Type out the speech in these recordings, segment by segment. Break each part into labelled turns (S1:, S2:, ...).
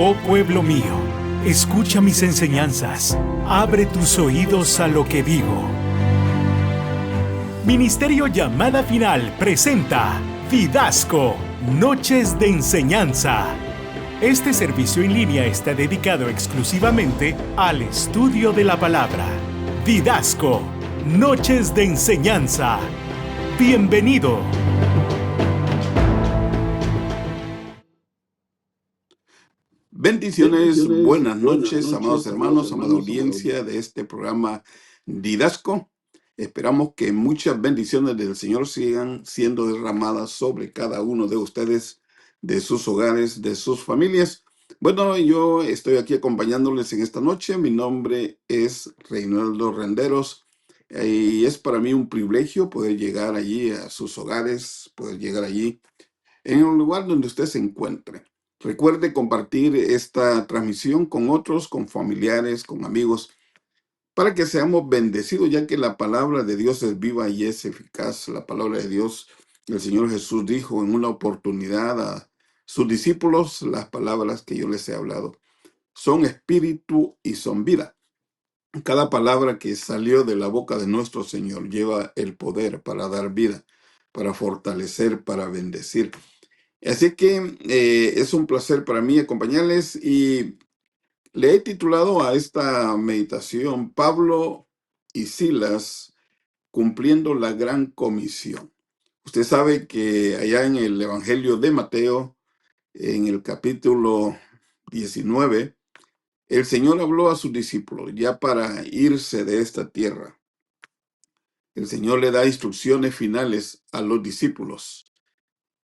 S1: Oh pueblo mío, escucha mis enseñanzas, abre tus oídos a lo que digo. Ministerio Llamada Final presenta Didasco, Noches de Enseñanza. Este servicio en línea está dedicado exclusivamente al estudio de la palabra. Didasco, Noches de Enseñanza. Bienvenido.
S2: Bendiciones, buenas noches, amados hermanos, amada audiencia de este programa Didasco. Esperamos que muchas bendiciones del Señor sigan siendo derramadas sobre cada uno de ustedes, de sus hogares, de sus familias. Bueno, yo estoy aquí acompañándoles en esta noche. Mi nombre es Reinaldo Renderos y es para mí un privilegio poder llegar allí a sus hogares, poder llegar allí en el lugar donde usted se encuentre. Recuerde compartir esta transmisión con otros, con familiares, con amigos, para que seamos bendecidos, ya que la palabra de Dios es viva y es eficaz. La palabra de Dios, el Señor Jesús dijo en una oportunidad a sus discípulos, las palabras que yo les he hablado son espíritu y son vida. Cada palabra que salió de la boca de nuestro Señor lleva el poder para dar vida, para fortalecer, para bendecir. Así que es un placer para mí acompañarles y le he titulado a esta meditación Pablo y Silas cumpliendo la gran comisión. Usted sabe que allá en el Evangelio de Mateo, en el capítulo 19, el Señor habló a sus discípulos ya para irse de esta tierra. El Señor le da instrucciones finales a los discípulos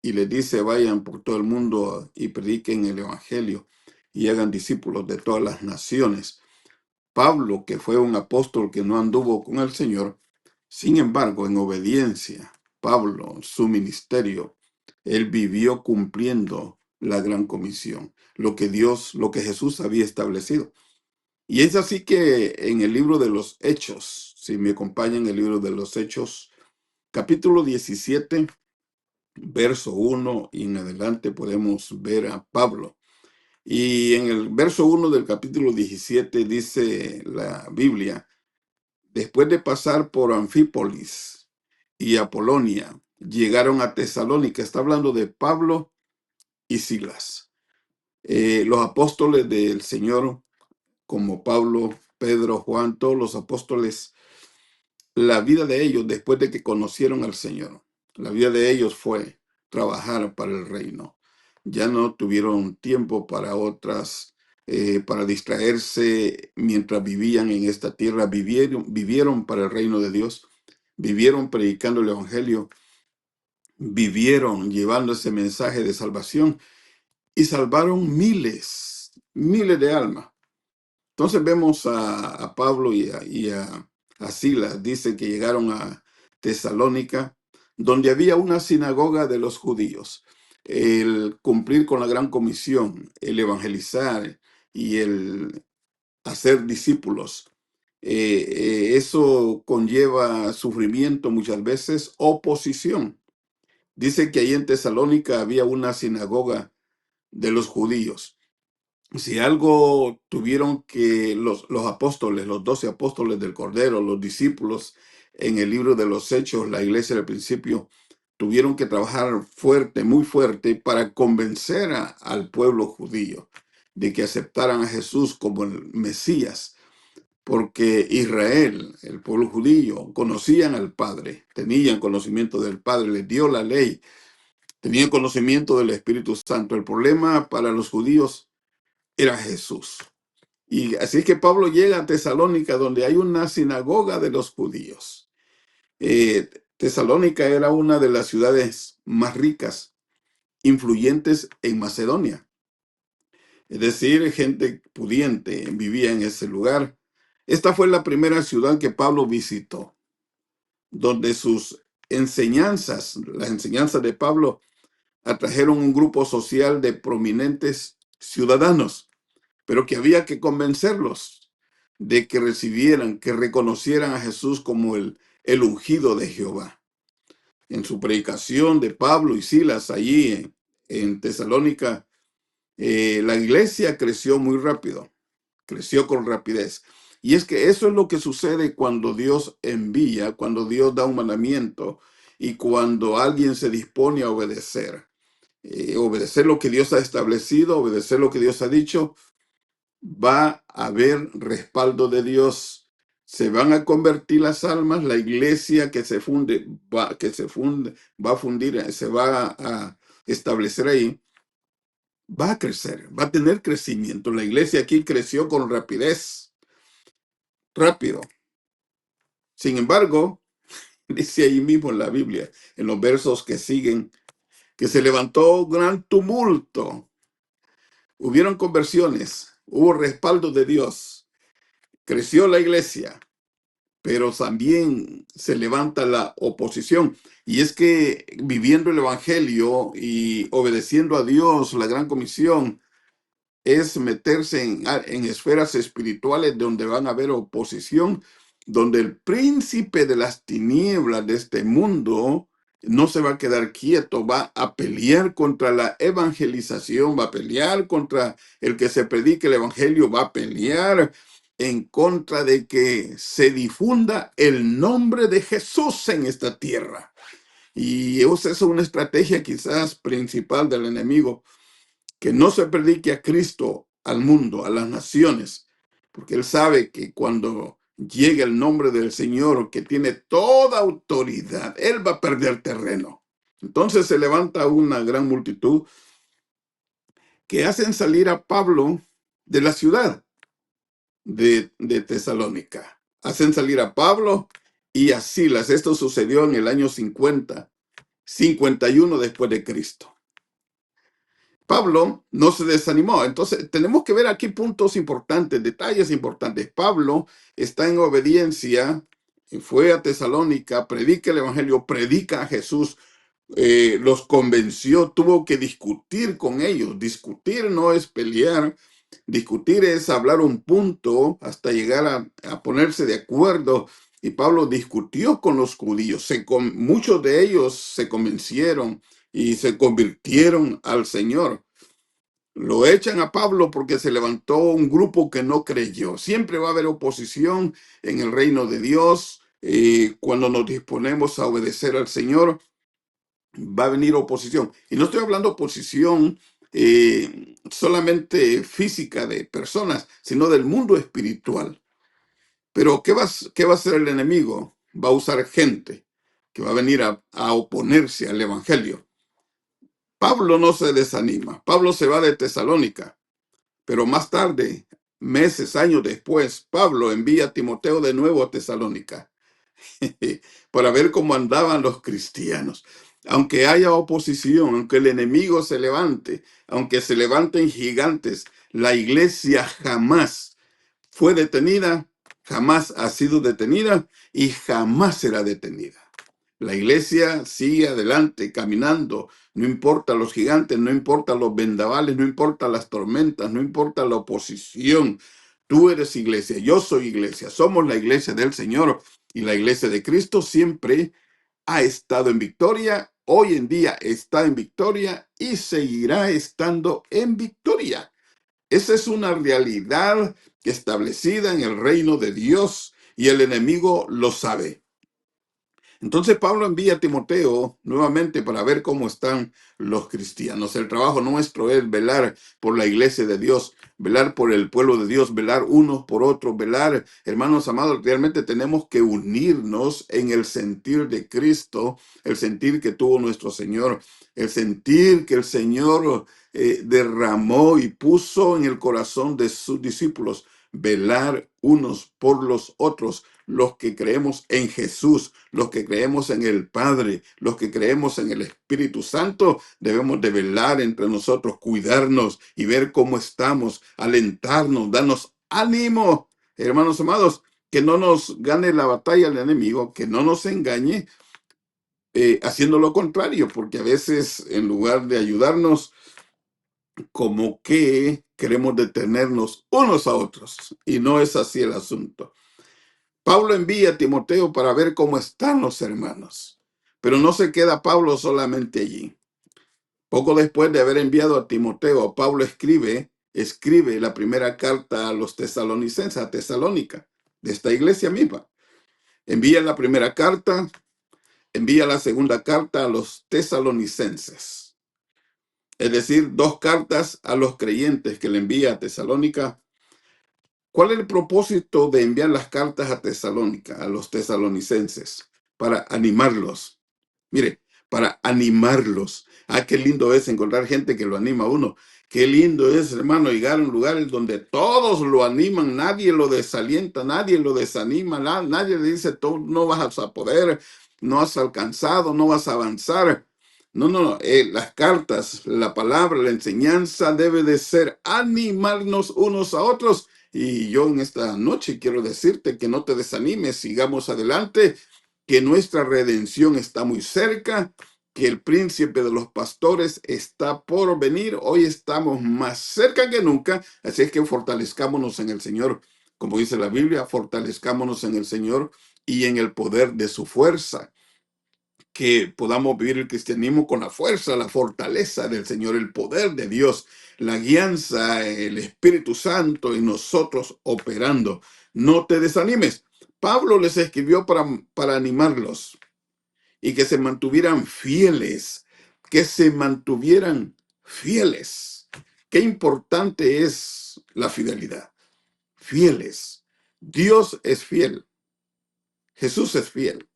S2: y les dice: vayan por todo el mundo y prediquen el evangelio y hagan discípulos de todas las naciones. Pablo, que fue un apóstol que no anduvo con el Señor, sin embargo, en obediencia, Pablo, su ministerio, él vivió cumpliendo la gran comisión, lo que Jesús había establecido. Y es así que en el libro de los Hechos, si me acompañan, el libro de los Hechos, capítulo 17, verso 1 y en adelante podemos ver a Pablo. Y en el verso 1 del capítulo 17 dice la Biblia: después de pasar por Anfípolis y Apolonia, llegaron a Tesalónica. Está hablando de Pablo y Silas. Los apóstoles del Señor, como Pablo, Pedro, Juan, todos los apóstoles, la vida de ellos después de que conocieron al Señor, la vida de ellos fue trabajar para el reino. Ya no tuvieron tiempo para para distraerse mientras vivían en esta tierra. Vivieron para el reino de Dios, vivieron predicando el evangelio, vivieron llevando ese mensaje de salvación y salvaron miles de almas. Entonces vemos a Pablo y a Silas. Dice que llegaron a Tesalónica, donde había una sinagoga de los judíos. El cumplir con la gran comisión, el evangelizar y el hacer discípulos, eso conlleva sufrimiento, muchas veces oposición. Dice que ahí en Tesalónica había una sinagoga de los judíos. Si algo tuvieron que los apóstoles, los 12 apóstoles del Cordero, los discípulos en el libro de los Hechos, la iglesia del principio, tuvieron que trabajar fuerte, muy fuerte, para convencer al pueblo judío de que aceptaran a Jesús como el Mesías, porque Israel, el pueblo judío, conocían al Padre, tenían conocimiento del Padre, les dio la ley, tenían conocimiento del Espíritu Santo. El problema para los judíos era Jesús. Y así es que Pablo llega a Tesalónica, donde hay una sinagoga de los judíos. Tesalónica era una de las ciudades más ricas, influyentes en Macedonia. Es decir, gente pudiente vivía en ese lugar. Esta fue la primera ciudad que Pablo visitó, donde sus enseñanzas, las enseñanzas de Pablo, atrajeron un grupo social de prominentes ciudadanos, pero que había que convencerlos de que recibieran, que reconocieran a Jesús como el ungido de Jehová. En su predicación de Pablo y Silas allí en Tesalónica, La iglesia creció muy rápido, creció con rapidez. Y es que eso es lo que sucede cuando Dios envía, cuando Dios da un mandamiento y cuando alguien se dispone a obedecer. Obedecer lo que Dios ha establecido, obedecer lo que Dios ha dicho, va a haber respaldo de Dios. Se van a convertir las almas, la iglesia que se funde, va a fundir, se va a establecer ahí, va a crecer, va a tener crecimiento. La iglesia aquí creció con rapidez, rápido. Sin embargo, dice ahí mismo en la Biblia, en los versos que siguen, que se levantó gran tumulto, hubieron conversiones, hubo respaldo de Dios, creció la iglesia, pero también se levanta la oposición. Y es que viviendo el Evangelio y obedeciendo a Dios, la gran comisión, es meterse en esferas espirituales donde van a haber oposición, donde el príncipe de las tinieblas de este mundo no se va a quedar quieto, va a pelear contra la evangelización, va a pelear contra el que se predique el evangelio, va a pelear en contra de que se difunda el nombre de Jesús en esta tierra. Y esa es una estrategia quizás principal del enemigo, que no se predique a Cristo al mundo, a las naciones, porque él sabe que cuando llegue el nombre del Señor, que tiene toda autoridad, él va a perder terreno. Entonces se levanta una gran multitud que hacen salir a Pablo de la ciudad de Tesalónica. Hacen salir a Pablo y a Silas. Esto sucedió en el año 51 después de Cristo. Pablo no se desanimó. Entonces, tenemos que ver aquí puntos importantes, detalles importantes. Pablo está en obediencia, fue a Tesalónica, predica el evangelio, predica a Jesús, los convenció, tuvo que discutir con ellos. Discutir no es pelear, discutir es hablar un punto hasta llegar a ponerse de acuerdo. Y Pablo discutió con los judíos. Muchos de ellos se convencieron y se convirtieron al Señor. Lo echan a Pablo porque se levantó un grupo que no creyó. Siempre va a haber oposición en el reino de Dios. Cuando nos disponemos a obedecer al Señor, va a venir oposición. Y no estoy hablando oposición solamente física de personas, sino del mundo espiritual. Pero ¿qué va a hacer el enemigo? Va a usar gente que va a venir a oponerse al evangelio. Pablo no se desanima. Pablo se va de Tesalónica, pero más tarde, meses, años después, Pablo envía a Timoteo de nuevo a Tesalónica para ver cómo andaban los cristianos. Aunque haya oposición, aunque el enemigo se levante, aunque se levanten gigantes, la iglesia jamás fue detenida, jamás ha sido detenida y jamás será detenida. La iglesia sigue adelante, caminando, no importa los gigantes, no importa los vendavales, no importa las tormentas, no importa la oposición. Tú eres iglesia, yo soy iglesia, somos la iglesia del Señor y la iglesia de Cristo siempre ha estado en victoria, hoy en día está en victoria y seguirá estando en victoria. Esa es una realidad establecida en el reino de Dios y el enemigo lo sabe. Entonces Pablo envía a Timoteo nuevamente para ver cómo están los cristianos. El trabajo nuestro es velar por la iglesia de Dios, velar por el pueblo de Dios, velar unos por otros, velar, hermanos amados, realmente tenemos que unirnos en el sentir de Cristo, el sentir que tuvo nuestro Señor, el sentir que el Señor derramó y puso en el corazón de sus discípulos, velar unos por los otros, los que creemos en Jesús, los que creemos en el Padre, los que creemos en el Espíritu Santo, debemos de velar entre nosotros, cuidarnos y ver cómo estamos, alentarnos, darnos ánimo, hermanos amados, que no nos gane la batalla el enemigo, que no nos engañe, haciendo lo contrario, porque a veces en lugar de ayudarnos, como que queremos detenernos unos a otros, y no es así el asunto. Pablo envía a Timoteo para ver cómo están los hermanos, pero no se queda Pablo solamente allí. Poco después de haber enviado a Timoteo, Pablo escribe la primera carta a los tesalonicenses, a Tesalónica, de esta iglesia misma. Envía la primera carta, envía la segunda carta a los tesalonicenses. Es decir, dos cartas a los creyentes que le envía a Tesalónica. ¿Cuál es el propósito de enviar las cartas a Tesalónica, a los tesalonicenses? Para animarlos. Mire, para animarlos. Ah, qué lindo es encontrar gente que lo anima a uno. Qué lindo es, hermano, llegar a un lugar en donde todos lo animan, nadie lo desalienta, nadie lo desanima, nadie le dice, tú no vas a poder, no has alcanzado, no vas a avanzar. No, no, no. Las cartas, la palabra, la enseñanza debe de ser animarnos unos a otros. Y yo en esta noche quiero decirte que no te desanimes, sigamos adelante, que nuestra redención está muy cerca, que el príncipe de los pastores está por venir. Hoy estamos más cerca que nunca, así es que fortalezcámonos en el Señor. Como dice la Biblia, fortalezcámonos en el Señor y en el poder de su fuerza. Que podamos vivir el cristianismo con la fuerza, la fortaleza del Señor, el poder de Dios, la guianza, el Espíritu Santo y nosotros operando. No te desanimes. Pablo les escribió para animarlos y que se mantuvieran fieles, que se mantuvieran fieles. Qué importante es la fidelidad. Fieles. Dios es fiel. Jesús es fiel.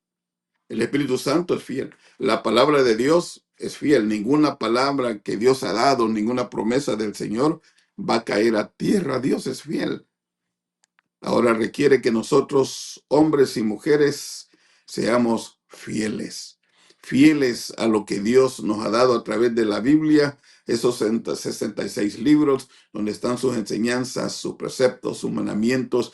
S2: El Espíritu Santo es fiel. La palabra de Dios es fiel. Ninguna palabra que Dios ha dado, ninguna promesa del Señor va a caer a tierra. Dios es fiel. Ahora requiere que nosotros, hombres y mujeres, seamos fieles. Fieles a lo que Dios nos ha dado a través de la Biblia, esos 66 libros donde están sus enseñanzas, sus preceptos, sus mandamientos,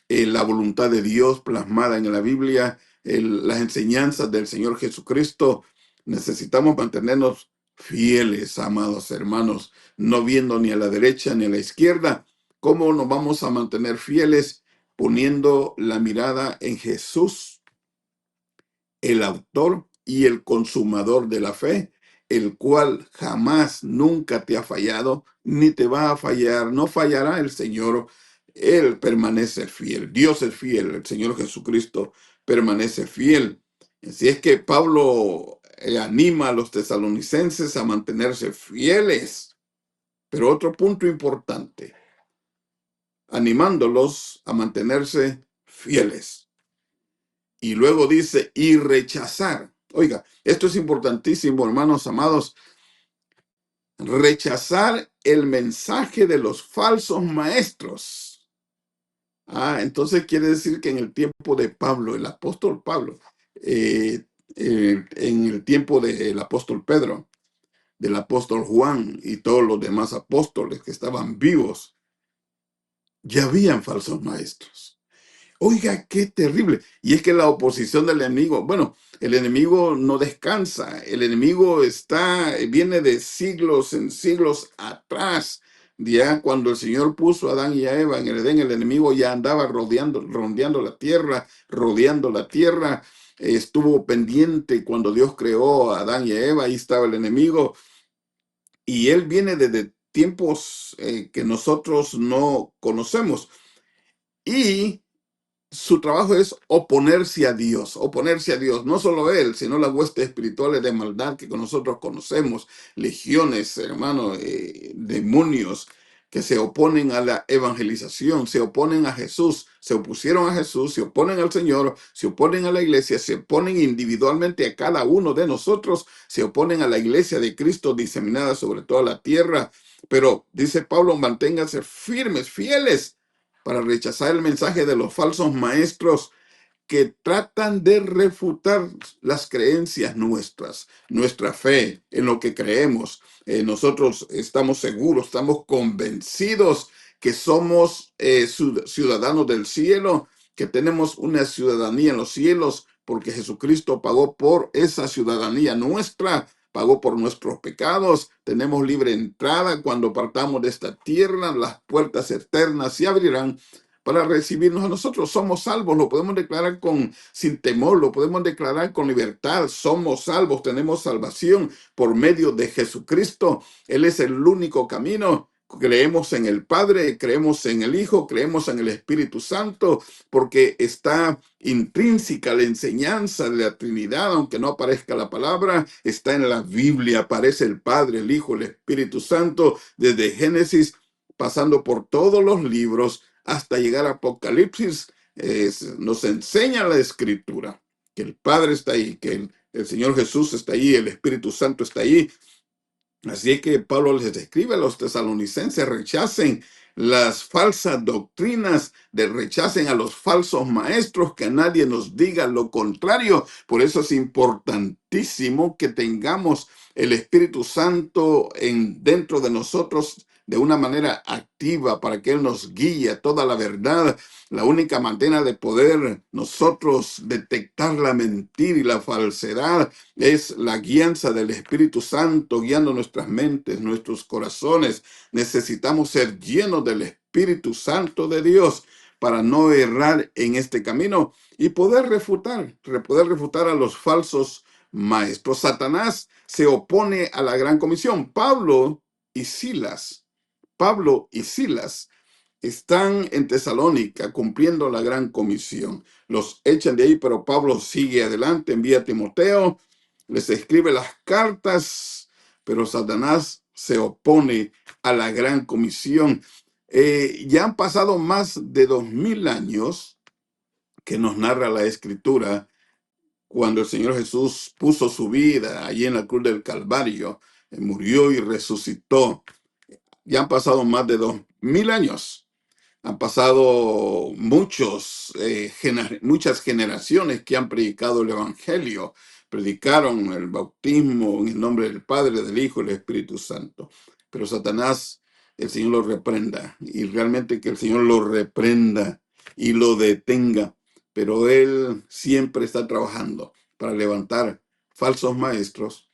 S2: la voluntad de Dios plasmada en la Biblia, las enseñanzas del Señor Jesucristo. Necesitamos mantenernos fieles, amados hermanos, no viendo ni a la derecha ni a la izquierda. ¿Cómo nos vamos a mantener fieles? Poniendo la mirada en Jesús, el autor y el consumador de la fe, el cual jamás, nunca te ha fallado, ni te va a fallar, no fallará el Señor. Él permanece fiel, Dios es fiel, el Señor Jesucristo permanece fiel. Así es que Pablo anima a los tesalonicenses a mantenerse fieles. Pero otro punto importante, animándolos a mantenerse fieles. Y luego dice, y rechazar. Oiga, esto es importantísimo, hermanos amados. Rechazar el mensaje de los falsos maestros. Entonces quiere decir que en el tiempo de Pablo, el apóstol Pablo, en el tiempo del apóstol Pedro, del apóstol Juan y todos los demás apóstoles que estaban vivos, ya habían falsos maestros. Oiga, qué terrible. Y es que la oposición del enemigo, bueno, el enemigo no descansa, el enemigo viene de siglos en siglos atrás. Ya cuando el Señor puso a Adán y a Eva en el Edén, el enemigo ya andaba rondeando la tierra, rodeando la tierra. Estuvo pendiente cuando Dios creó a Adán y a Eva, ahí estaba el enemigo. Y él viene desde tiempos que nosotros no conocemos. Y su trabajo es oponerse a Dios, no solo él, sino las huestes espirituales de maldad que nosotros conocemos, legiones, hermano, demonios que se oponen a la evangelización, se oponen a Jesús, se opusieron a Jesús, se oponen al Señor, se oponen a la iglesia, se oponen individualmente a cada uno de nosotros, se oponen a la iglesia de Cristo diseminada sobre toda la tierra. Pero dice Pablo, manténganse firmes, fieles, para rechazar el mensaje de los falsos maestros que tratan de refutar las creencias nuestras, nuestra fe en lo que creemos. Nosotros estamos seguros, estamos convencidos que somos ciudadanos del cielo, que tenemos una ciudadanía en los cielos, porque Jesucristo pagó por esa ciudadanía nuestra, pagó por nuestros pecados, tenemos libre entrada cuando partamos de esta tierra, las puertas eternas se abrirán para recibirnos a nosotros. Somos salvos, lo podemos declarar sin temor, lo podemos declarar con libertad. Somos salvos, tenemos salvación por medio de Jesucristo. Él es el único camino. Creemos en el Padre, creemos en el Hijo, creemos en el Espíritu Santo, porque está intrínseca la enseñanza de la Trinidad, aunque no aparezca la palabra, está en la Biblia, aparece el Padre, el Hijo, el Espíritu Santo, desde Génesis, pasando por todos los libros, hasta llegar a Apocalipsis. Nos enseña la Escritura, que el Padre está ahí, que el Señor Jesús está ahí, el Espíritu Santo está ahí. Así es que Pablo les escribe a los tesalonicenses: rechacen las falsas doctrinas, rechacen a los falsos maestros, que nadie nos diga lo contrario. Por eso es importantísimo que tengamos el Espíritu Santo dentro de nosotros de una manera activa, para que Él nos guíe a toda la verdad. La única manera de poder nosotros detectar la mentira y la falsedad es la guianza del Espíritu Santo, guiando nuestras mentes, nuestros corazones. Necesitamos ser llenos del Espíritu Santo de Dios para no errar en este camino y poder refutar a los falsos maestros. Satanás se opone a la gran comisión. Pablo y Silas están en Tesalónica cumpliendo la gran comisión. Los echan de ahí, pero Pablo sigue adelante, envía a Timoteo, les escribe las cartas, pero Satanás se opone a la gran comisión. Ya han pasado más de 2000 años que nos narra la Escritura, cuando el Señor Jesús puso su vida allí en la cruz del Calvario, murió y resucitó. Ya han pasado más de 2000 años. Han pasado muchas generaciones que han predicado el Evangelio. Predicaron el bautismo en el nombre del Padre, del Hijo y del Espíritu Santo. Pero Satanás, el Señor lo reprenda. Y realmente que el Señor lo reprenda y lo detenga. Pero Él siempre está trabajando para levantar falsos maestros,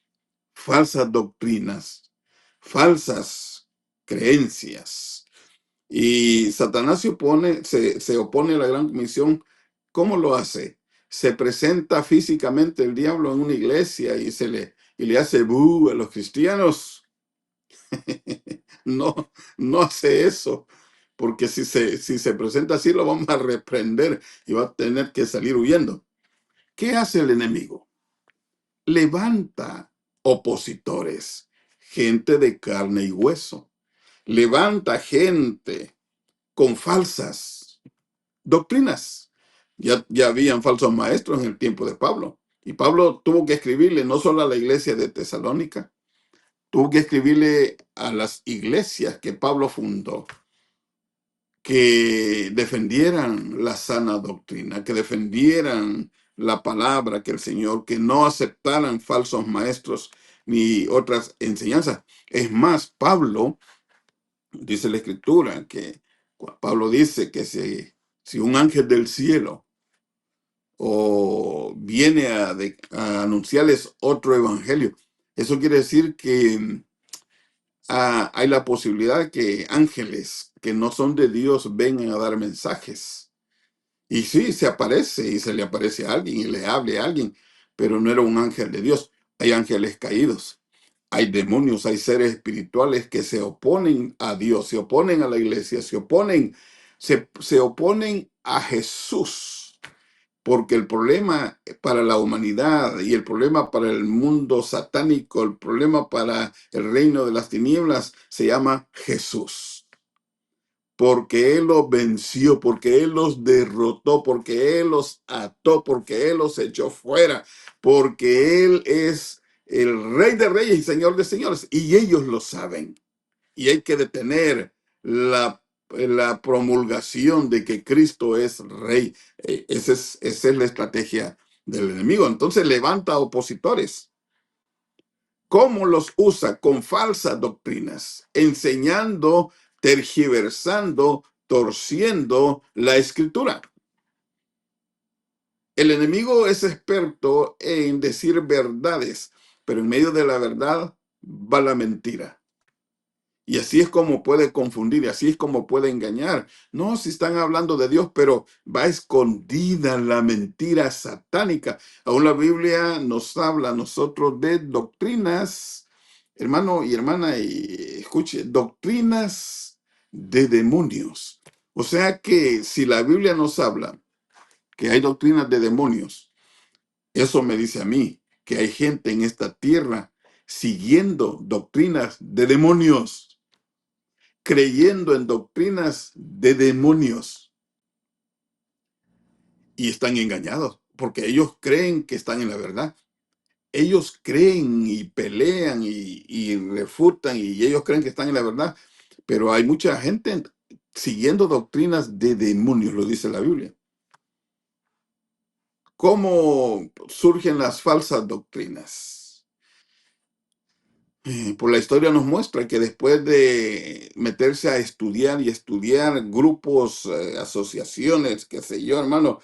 S2: falsas doctrinas, falsas creencias. Y Satanás se opone a la gran comisión. ¿Cómo lo hace? Se presenta físicamente el diablo en una iglesia y le hace a los cristianos. No, no hace eso, porque si se presenta así, lo vamos a reprender y va a tener que salir huyendo. ¿Qué hace el enemigo? Levanta opositores, gente de carne y hueso. Levanta gente con falsas doctrinas. Ya habían falsos maestros en el tiempo de Pablo. Y Pablo tuvo que escribirle no solo a la iglesia de Tesalónica, tuvo que escribirle a las iglesias que Pablo fundó, que defendieran la sana doctrina, que defendieran la palabra que el Señor, que no aceptaran falsos maestros ni otras enseñanzas. Es más, Pablo dice la Escritura que Pablo dice que si un ángel del cielo o viene a anunciarles otro evangelio, eso quiere decir que hay la posibilidad de que ángeles que no son de Dios vengan a dar mensajes. Y sí, se aparece y se le aparece a alguien y le hable a alguien, pero no era un ángel de Dios. Hay ángeles caídos. Hay demonios, hay seres espirituales que se oponen a Dios, se oponen a la iglesia, se oponen a Jesús, porque el problema para la humanidad y el problema para el mundo satánico, el problema para el reino de las tinieblas se llama Jesús. Porque Él los venció, porque Él los derrotó, porque Él los ató, porque Él los echó fuera, porque Él es el Rey de Reyes y Señor de Señores, y ellos lo saben. Y hay que detener la promulgación de que Cristo es Rey. Esa es la estrategia del enemigo. Entonces levanta opositores. ¿Cómo los usa? Con falsas doctrinas, enseñando, tergiversando, torciendo la Escritura. El enemigo es experto en decir verdades, pero en medio de la verdad va la mentira. Y así es como puede confundir, y así es como puede engañar. No, si están hablando de Dios, pero va escondida la mentira satánica. Aún la Biblia nos habla a nosotros de doctrinas, hermano y hermana, y escuche, doctrinas de demonios. O sea que si la Biblia nos habla que hay doctrinas de demonios, eso me dice a mí que hay gente en esta tierra siguiendo doctrinas de demonios, creyendo en doctrinas de demonios, y están engañados porque ellos creen que están en la verdad. Ellos creen y pelean y refutan, y ellos creen que están en la verdad, pero hay mucha gente siguiendo doctrinas de demonios, lo dice la Biblia. ¿Cómo surgen las falsas doctrinas? Por la historia nos muestra que después de meterse a estudiar y estudiar grupos, asociaciones, qué sé yo, hermano,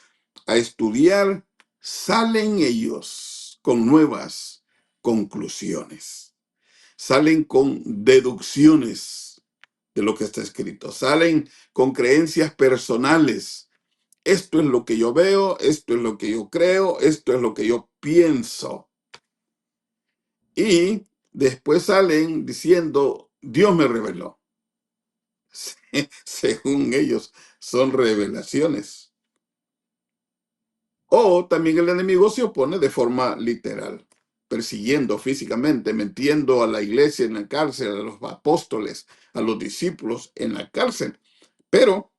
S2: a estudiar, salen ellos con nuevas conclusiones, salen con deducciones de lo que está escrito, salen con creencias personales. Esto es lo que yo veo, esto es lo que yo creo, esto es lo que yo pienso. Y después salen diciendo, Dios me reveló. Según ellos, son revelaciones. O también el enemigo se opone de forma literal, persiguiendo físicamente, metiendo a la iglesia en la cárcel, a los apóstoles, a los discípulos en la cárcel. Pero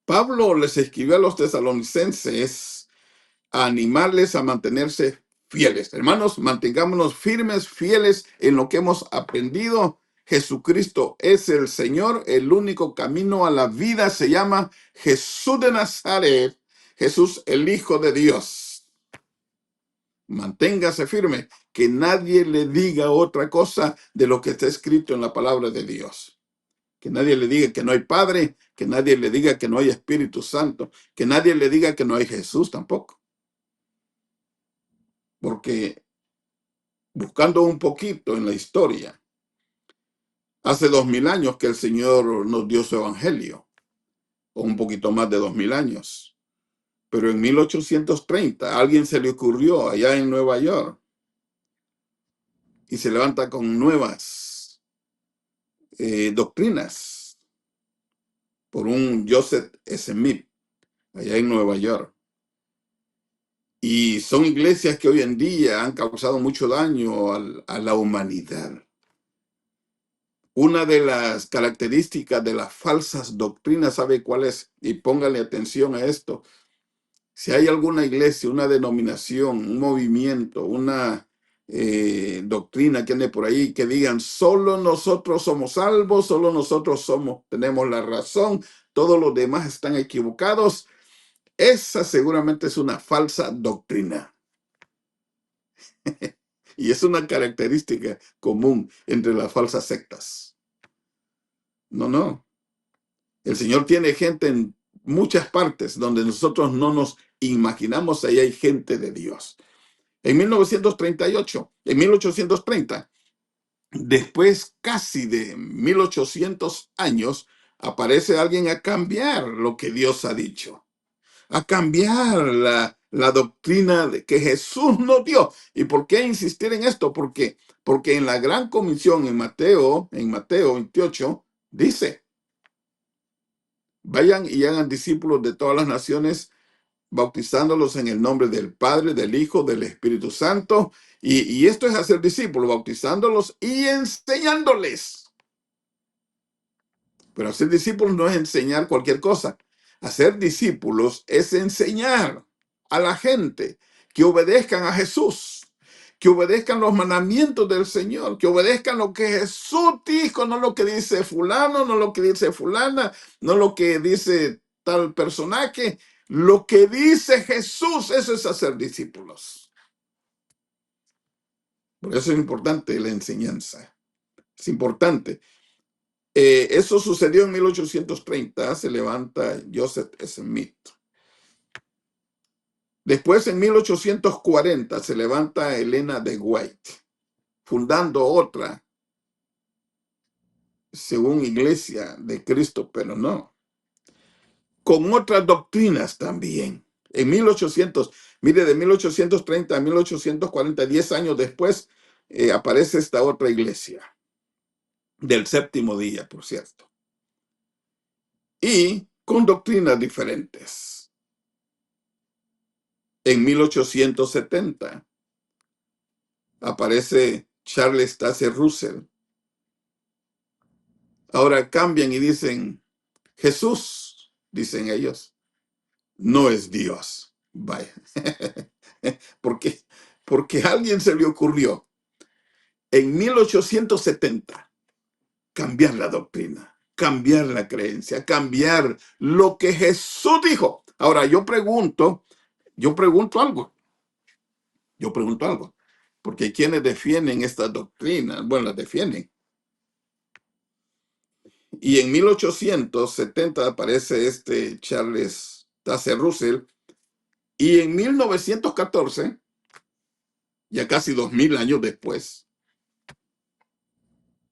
S2: Pablo les escribió a los tesalonicenses a animarles a mantenerse fieles. Hermanos, mantengámonos firmes, fieles en lo que hemos aprendido. Jesucristo es el Señor, el único camino a la vida se llama Jesús de Nazaret, Jesús el Hijo de Dios. Manténgase firme, que nadie le diga otra cosa de lo que está escrito en la palabra de Dios. Que nadie le diga que no hay Padre, que nadie le diga que no hay Espíritu Santo, que nadie le diga que no hay Jesús tampoco. Porque buscando un poquito en la historia, hace 2000 años que el Señor nos dio su evangelio, o un poquito más de 2000 años. Pero en 1830 a alguien se le ocurrió allá en Nueva York y se levanta con nuevas doctrinas por un Joseph Smith allá en Nueva York. Y son iglesias que hoy en día han causado mucho daño a la humanidad. Una de las características de las falsas doctrinas, ¿sabe cuál es? Y póngale atención a esto. Si hay alguna iglesia, una denominación, un movimiento, una doctrina que ande por ahí que digan solo nosotros somos salvos, solo nosotros tenemos la razón, todos los demás están equivocados, esa seguramente es una falsa doctrina. Y es una característica común entre las falsas sectas. No. El Señor tiene gente en muchas partes donde nosotros no nos imaginamos, ahí hay gente de Dios. En 1938, en 1830, después casi de 1800 años, aparece alguien a cambiar lo que Dios ha dicho, a cambiar la doctrina de que Jesús nos dio. ¿Y por qué insistir en esto? Porque en la gran comisión en Mateo 28, dice, vayan y hagan discípulos de todas las naciones, bautizándolos en el nombre del Padre, del Hijo, del Espíritu Santo. Y esto es hacer discípulos, bautizándolos y enseñándoles. Pero hacer discípulos no es enseñar cualquier cosa. Hacer discípulos es enseñar a la gente que obedezcan a Jesús, que obedezcan los mandamientos del Señor, que obedezcan lo que Jesús dijo, no lo que dice fulano, no lo que dice fulana, no lo que dice tal personaje. Lo que dice Jesús, eso es hacer discípulos. Por eso es importante la enseñanza. Es importante. Eso sucedió en 1830, se levanta Joseph Smith. Después, en 1840, se levanta Elena de White, fundando otra según Iglesia de Cristo, pero no. Con otras doctrinas también. En 1800, mire, de 1830 a 1840, 10 años después, aparece esta otra iglesia, del séptimo día, por cierto, y con doctrinas diferentes. En 1870 aparece Charles Taze Russell. Ahora cambian y dicen, Jesús, dicen ellos, no es Dios. Vaya. ¿Por qué? Porque a alguien se le ocurrió en 1870 cambiar la doctrina, cambiar la creencia, cambiar lo que Jesús dijo. Ahora yo pregunto algo, porque quienes defienden estas doctrinas, bueno, las defienden. Y en 1870 aparece este Charles Taze Russell, y en 1914, ya casi 2000 años después,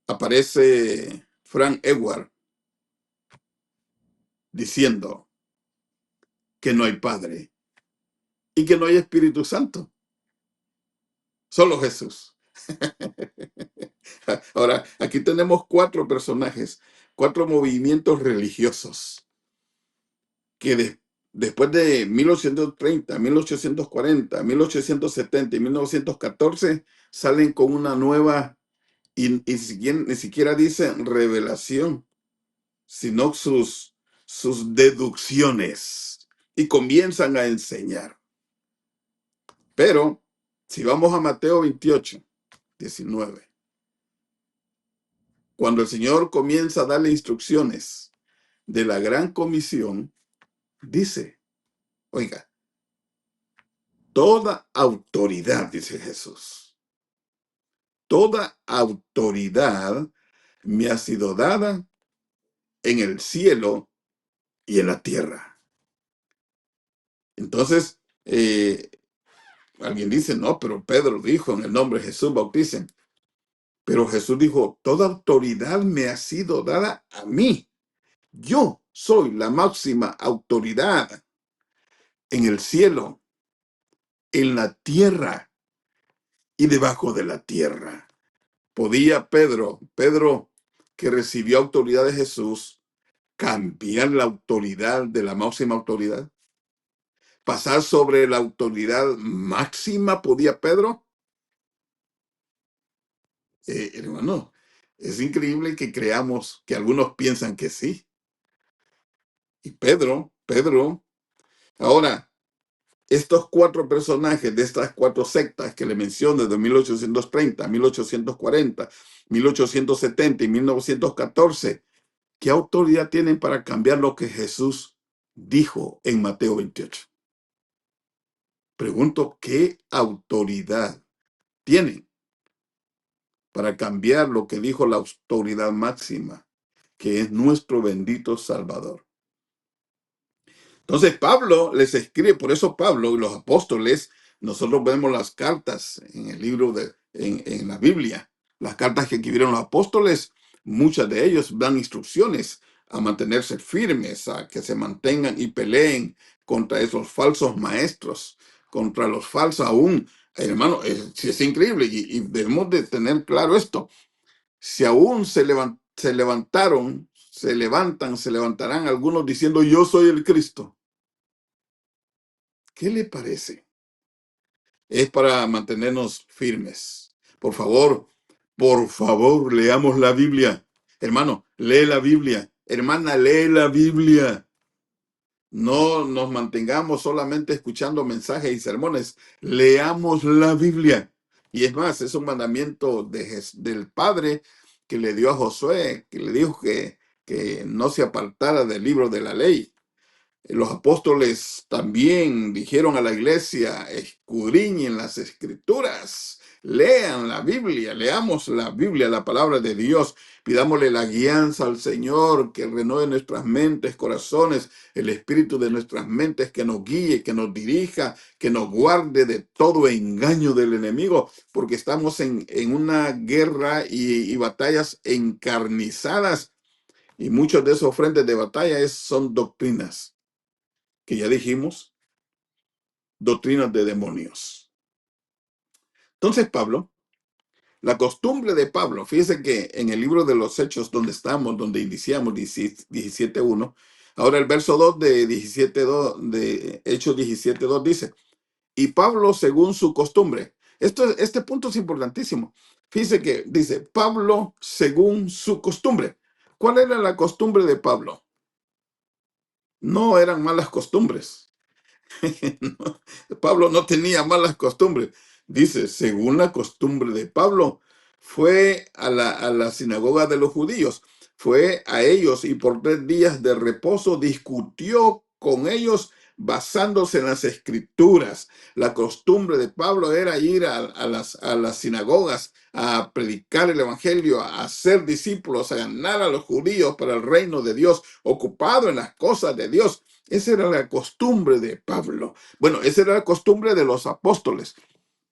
S2: aparece Frank Edward diciendo que no hay Padre y que no hay Espíritu Santo, solo Jesús. Ahora, aquí tenemos 4 personajes, 4 movimientos religiosos que después de 1830, 1840, 1870 y 1914 salen con una nueva, y ni siquiera dicen revelación, sino sus deducciones, y comienzan a enseñar. Pero si vamos a Mateo 28, 19, cuando el Señor comienza a darle instrucciones de la gran comisión, dice, oiga, toda autoridad, dice Jesús, toda autoridad me ha sido dada en el cielo y en la tierra. Entonces, alguien dice, no, pero Pedro dijo en el nombre de Jesús bauticen. Pero Jesús dijo, toda autoridad me ha sido dada a mí. Yo soy la máxima autoridad en el cielo, en la tierra y debajo de la tierra. ¿Podía Pedro, que recibió autoridad de Jesús, cambiar la autoridad de la máxima autoridad? ¿Pasar sobre la autoridad máxima podía Pedro? Hermano, es increíble que creamos que algunos piensan que sí. Y Pedro, ahora, estos 4 personajes de estas 4 sectas que le mencioné de 1830, 1840, 1870 y 1914, ¿qué autoridad tienen para cambiar lo que Jesús dijo en Mateo 28? Pregunto, ¿qué autoridad tienen para cambiar lo que dijo la autoridad máxima, que es nuestro bendito Salvador? Entonces Pablo les escribe, por eso Pablo y los apóstoles, nosotros vemos las cartas en el libro en la Biblia, las cartas que escribieron los apóstoles, muchas de ellos dan instrucciones a mantenerse firmes, a que se mantengan y peleen contra esos falsos maestros, contra los falsos aún. Hermano, es increíble y debemos de tener claro esto. Si aún se levantarán algunos diciendo yo soy el Cristo. ¿Qué le parece? Es para mantenernos firmes. Por favor, leamos la Biblia. Hermano, lee la Biblia. Hermana, lee la Biblia. No nos mantengamos solamente escuchando mensajes y sermones. Leamos la Biblia. Y es más, es un mandamiento del Padre que le dio a Josué, que le dijo que no se apartara del libro de la ley. Los apóstoles también dijeron a la iglesia, escudriñen las escrituras, Lean la Biblia, leamos la Biblia, la palabra de Dios. Pidámosle la guianza al Señor, que renueve nuestras mentes, corazones, el espíritu de nuestras mentes, que nos guíe, que nos dirija, que nos guarde de todo engaño del enemigo, porque estamos en una guerra y batallas encarnizadas, y muchos de esos frentes de batalla son doctrinas, que ya dijimos, doctrinas de demonios. Entonces Pablo, la costumbre de Pablo, fíjese que en el libro de los Hechos donde estamos, donde iniciamos 17:1, ahora el verso 2 de 17:2 de Hechos 17:2 dice, y Pablo según su costumbre. Este punto es importantísimo. Fíjese que dice, Pablo según su costumbre. ¿Cuál era la costumbre de Pablo? No eran malas costumbres. No, Pablo no tenía malas costumbres. Dice, según la costumbre de Pablo, fue a la sinagoga de los judíos, fue a ellos y por 3 días de reposo discutió con ellos basándose en las escrituras. La costumbre de Pablo era ir a las sinagogas a predicar el evangelio, a hacer discípulos, a ganar a los judíos para el reino de Dios, ocupado en las cosas de Dios. Esa era la costumbre de Pablo. Bueno, esa era la costumbre de los apóstoles.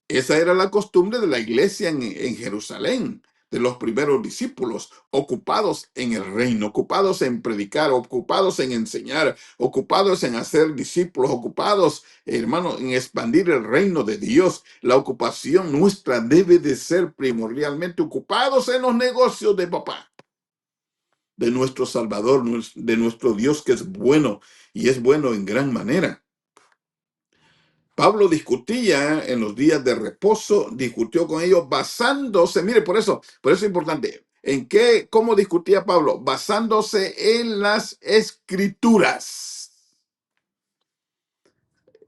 S2: Esa era la costumbre de la iglesia en Jerusalén, de los primeros discípulos, ocupados en el reino, ocupados en predicar, ocupados en enseñar, ocupados en hacer discípulos, ocupados, hermano, en expandir el reino de Dios. La ocupación nuestra debe de ser primordialmente ocupados en los negocios de papá, de nuestro Salvador, de nuestro Dios que es bueno y es bueno en gran manera. Pablo discutía en los días de reposo, discutió con ellos basándose, mire, por eso es importante. ¿Cómo discutía Pablo? Basándose en las escrituras.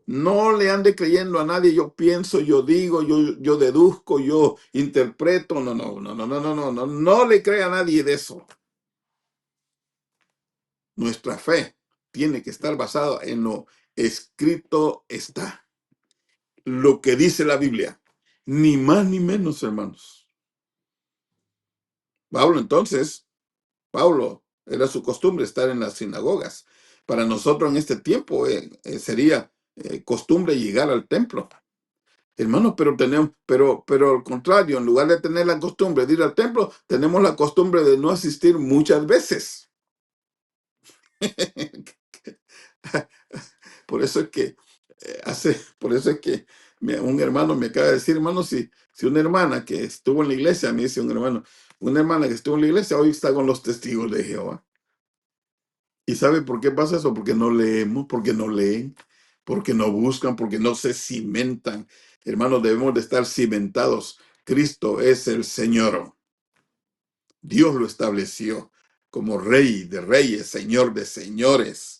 S2: No le ande creyendo a nadie, yo pienso, yo digo, yo deduzco, yo interpreto. No le crea a nadie de eso. Nuestra fe tiene que estar basada en lo escrito está. Lo que dice la Biblia. Ni más ni menos, hermanos. Pablo, era su costumbre estar en las sinagogas. Para nosotros en este tiempo sería costumbre llegar al templo. Hermanos, pero al contrario, en lugar de tener la costumbre de ir al templo, tenemos la costumbre de no asistir muchas veces. Por eso es que un hermano me acaba de decir, hermano, si una hermana que estuvo en la iglesia, me dice un hermano, una hermana que estuvo en la iglesia hoy está con los testigos de Jehová. ¿Y sabe por qué pasa eso? Porque no leemos, porque no leen, porque no buscan, porque no se cimentan. Hermanos, debemos de estar cimentados. Cristo es el Señor. Dios lo estableció como Rey de reyes, Señor de señores.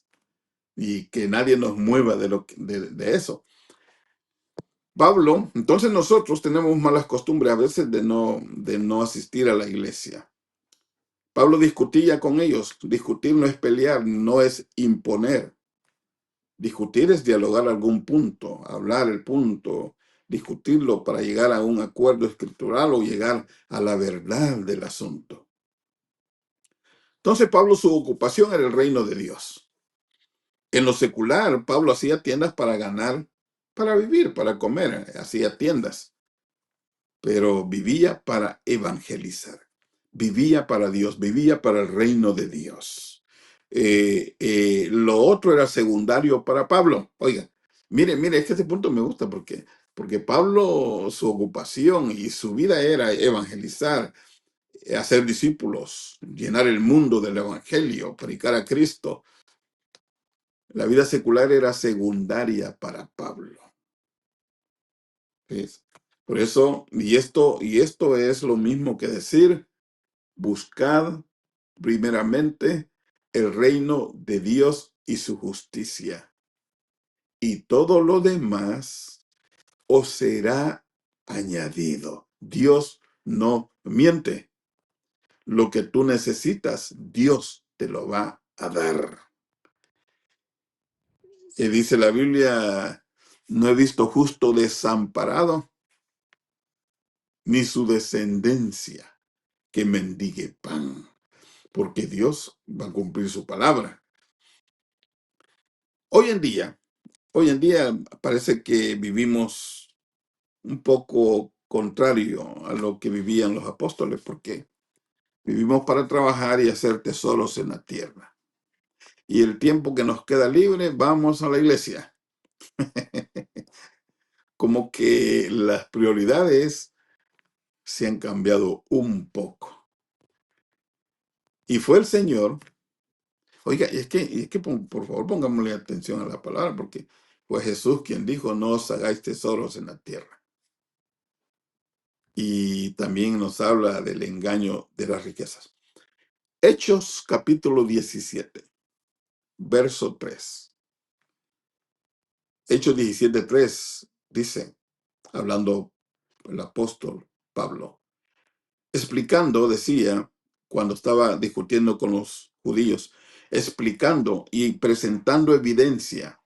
S2: Y que nadie nos mueva de eso. Pablo, entonces nosotros tenemos malas costumbres a veces de no asistir a la iglesia. Pablo discutía con ellos. Discutir no es pelear, no es imponer. Discutir es dialogar algún punto, hablar el punto, discutirlo para llegar a un acuerdo escritural o llegar a la verdad del asunto. Entonces Pablo, su ocupación era el reino de Dios. En lo secular, Pablo hacía tiendas para ganar, para vivir, para comer, hacía tiendas, pero vivía para evangelizar, vivía para Dios, vivía para el reino de Dios. Lo otro era secundario para Pablo. Oiga, mire, es que este punto me gusta porque Pablo, su ocupación y su vida era evangelizar, hacer discípulos, llenar el mundo del evangelio, predicar a Cristo. La vida secular era secundaria para Pablo. ¿Ves? Por eso, y esto es lo mismo que decir, buscad primeramente el reino de Dios y su justicia, y todo lo demás os será añadido. Dios no miente. Lo que tú necesitas, Dios te lo va a dar. Y dice la Biblia, no he visto justo desamparado, ni su descendencia que mendigue pan, porque Dios va a cumplir su palabra. Hoy en día parece que vivimos un poco contrario a lo que vivían los apóstoles, porque vivimos para trabajar y hacer tesoros en la tierra. Y el tiempo que nos queda libre, vamos a la iglesia. Como que las prioridades se han cambiado un poco. Y fue el Señor. Oiga, y es que por favor pongámosle atención a la palabra, porque fue Jesús quien dijo, no os hagáis tesoros en la tierra. Y también nos habla del engaño de las riquezas. Hechos capítulo 17, verso 3. Hechos 17:3 dice, hablando el apóstol Pablo, explicando, decía, cuando estaba discutiendo con los judíos, explicando y presentando evidencia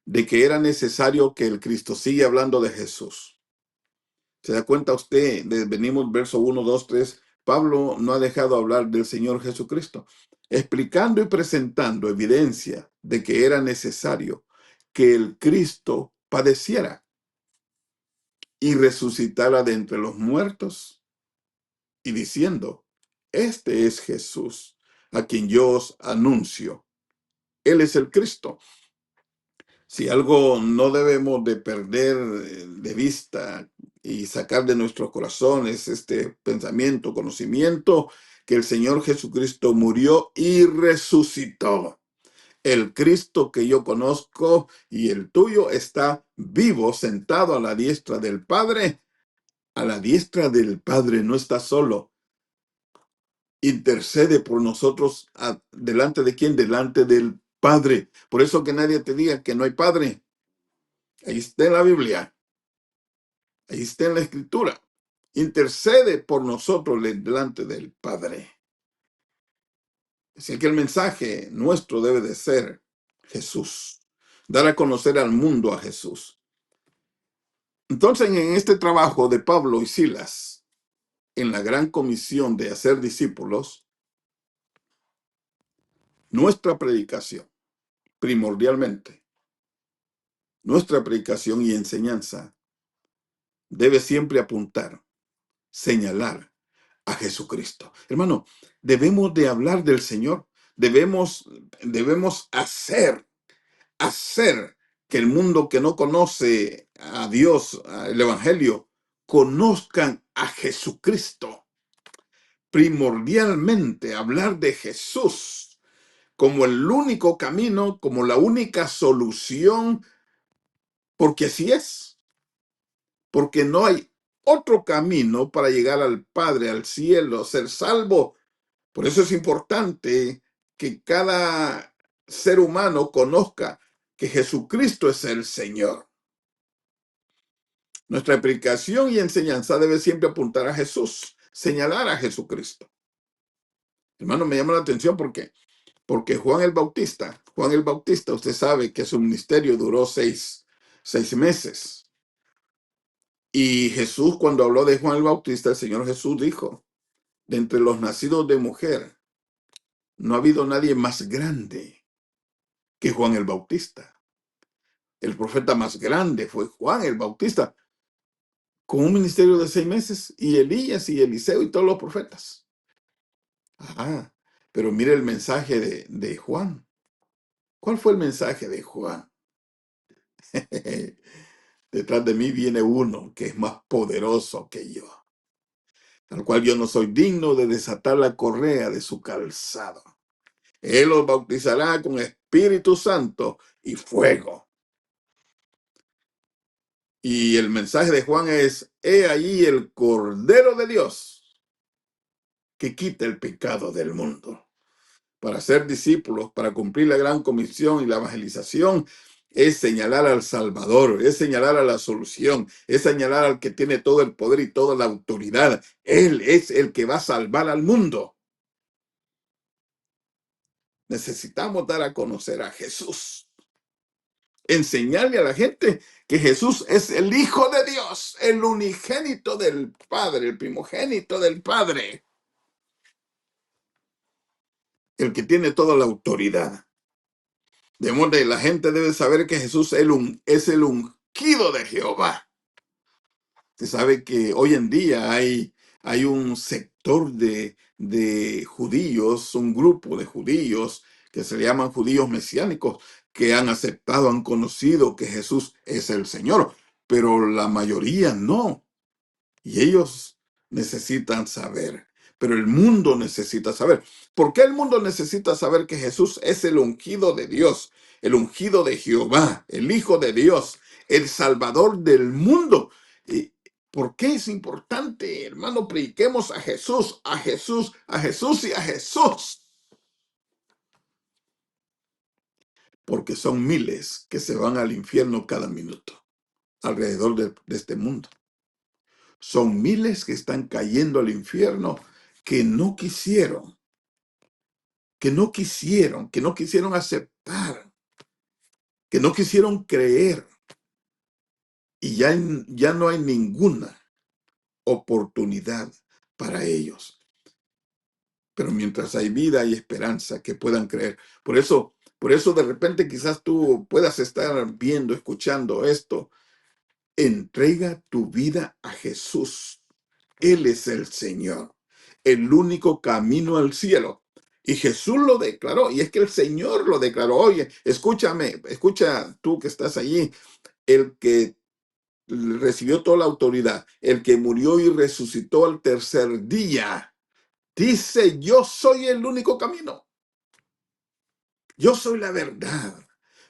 S2: de que era necesario que el Cristo, sigue hablando de Jesús. ¿Se da cuenta usted? Venimos verso 1, 2, 3. Pablo no ha dejado hablar del Señor Jesucristo, explicando y presentando evidencia de que era necesario que el Cristo padeciera y resucitara de entre los muertos, y diciendo, este es Jesús, a quien yo os anuncio. Él es el Cristo. Si algo no debemos de perder de vista y sacar de nuestros corazones este pensamiento, conocimiento, que el Señor Jesucristo murió y resucitó. El Cristo que yo conozco y el tuyo está vivo, sentado a la diestra del Padre. A la diestra del Padre, no está solo. Intercede por nosotros. ¿Delante de quién? Delante del Padre. Por eso que nadie te diga que no hay Padre. Ahí está en la Biblia. Ahí está en la Escritura. Intercede por nosotros delante del Padre. Así que el mensaje nuestro debe de ser Jesús. Dar a conocer al mundo a Jesús. Entonces, en este trabajo de Pablo y Silas, en la gran comisión de hacer discípulos, nuestra predicación, primordialmente, nuestra predicación y enseñanza debe siempre apuntar, señalar a Jesucristo. Hermano, debemos de hablar del Señor, debemos hacer que el mundo que no conoce a Dios, el Evangelio, conozcan a Jesucristo. Primordialmente hablar de Jesús como el único camino, como la única solución, porque así es, porque no hay otro camino para llegar al Padre, al cielo, ser salvo. Por eso es importante que cada ser humano conozca que Jesucristo es el Señor. Nuestra predicación y enseñanza debe siempre apuntar a Jesús, señalar a Jesucristo. Hermano, me llama la atención porque Juan el Bautista, usted sabe que su ministerio duró seis meses. Y Jesús, cuando habló de Juan el Bautista, el Señor Jesús dijo, de entre los nacidos de mujer, no ha habido nadie más grande que Juan el Bautista. El profeta más grande fue Juan el Bautista, con un ministerio de 6 meses, y Elías y Eliseo y todos los profetas. Ajá, pero mire el mensaje de Juan. ¿Cuál fue el mensaje de Juan? Detrás de mí viene uno que es más poderoso que yo, al cual yo no soy digno de desatar la correa de su calzado. Él los bautizará con Espíritu Santo y fuego. Y el mensaje de Juan es, he ahí el Cordero de Dios que quita el pecado del mundo. Para ser discípulos, para cumplir la gran comisión y la evangelización, es señalar al Salvador, es señalar a la solución, es señalar al que tiene todo el poder y toda la autoridad. Él es el que va a salvar al mundo. Necesitamos dar a conocer a Jesús. Enseñarle a la gente que Jesús es el Hijo de Dios, el unigénito del Padre, el primogénito del Padre, el que tiene toda la autoridad. De modo que la gente debe saber que Jesús es el ungido de Jehová. Se sabe que hoy en día hay un sector de judíos, un grupo de judíos que se le llaman judíos mesiánicos, que han aceptado, han conocido que Jesús es el Señor, pero la mayoría no. Y ellos necesitan saber, pero el mundo necesita saber. ¿Por qué el mundo necesita saber que Jesús es el ungido de Dios, el ungido de Jehová, el Hijo de Dios, el Salvador del mundo? ¿Y por qué es importante, hermano? Prediquemos a Jesús, a Jesús, a Jesús y a Jesús. Porque son miles que se van al infierno cada minuto alrededor de este mundo. Son miles que están cayendo al infierno que no quisieron, que no quisieron aceptar, que no quisieron creer. Y ya no hay ninguna oportunidad para ellos. Pero mientras hay vida, hay esperanza que puedan creer. Por eso de repente quizás tú puedas estar viendo, escuchando esto. Entrega tu vida a Jesús. Él es el Señor, el único camino al cielo. Y Jesús lo declaró, y es que el Señor lo declaró. Oye, escúchame, escucha tú que estás allí, el que recibió toda la autoridad, el que murió y resucitó al tercer día, dice, yo soy el único camino. Yo soy la verdad.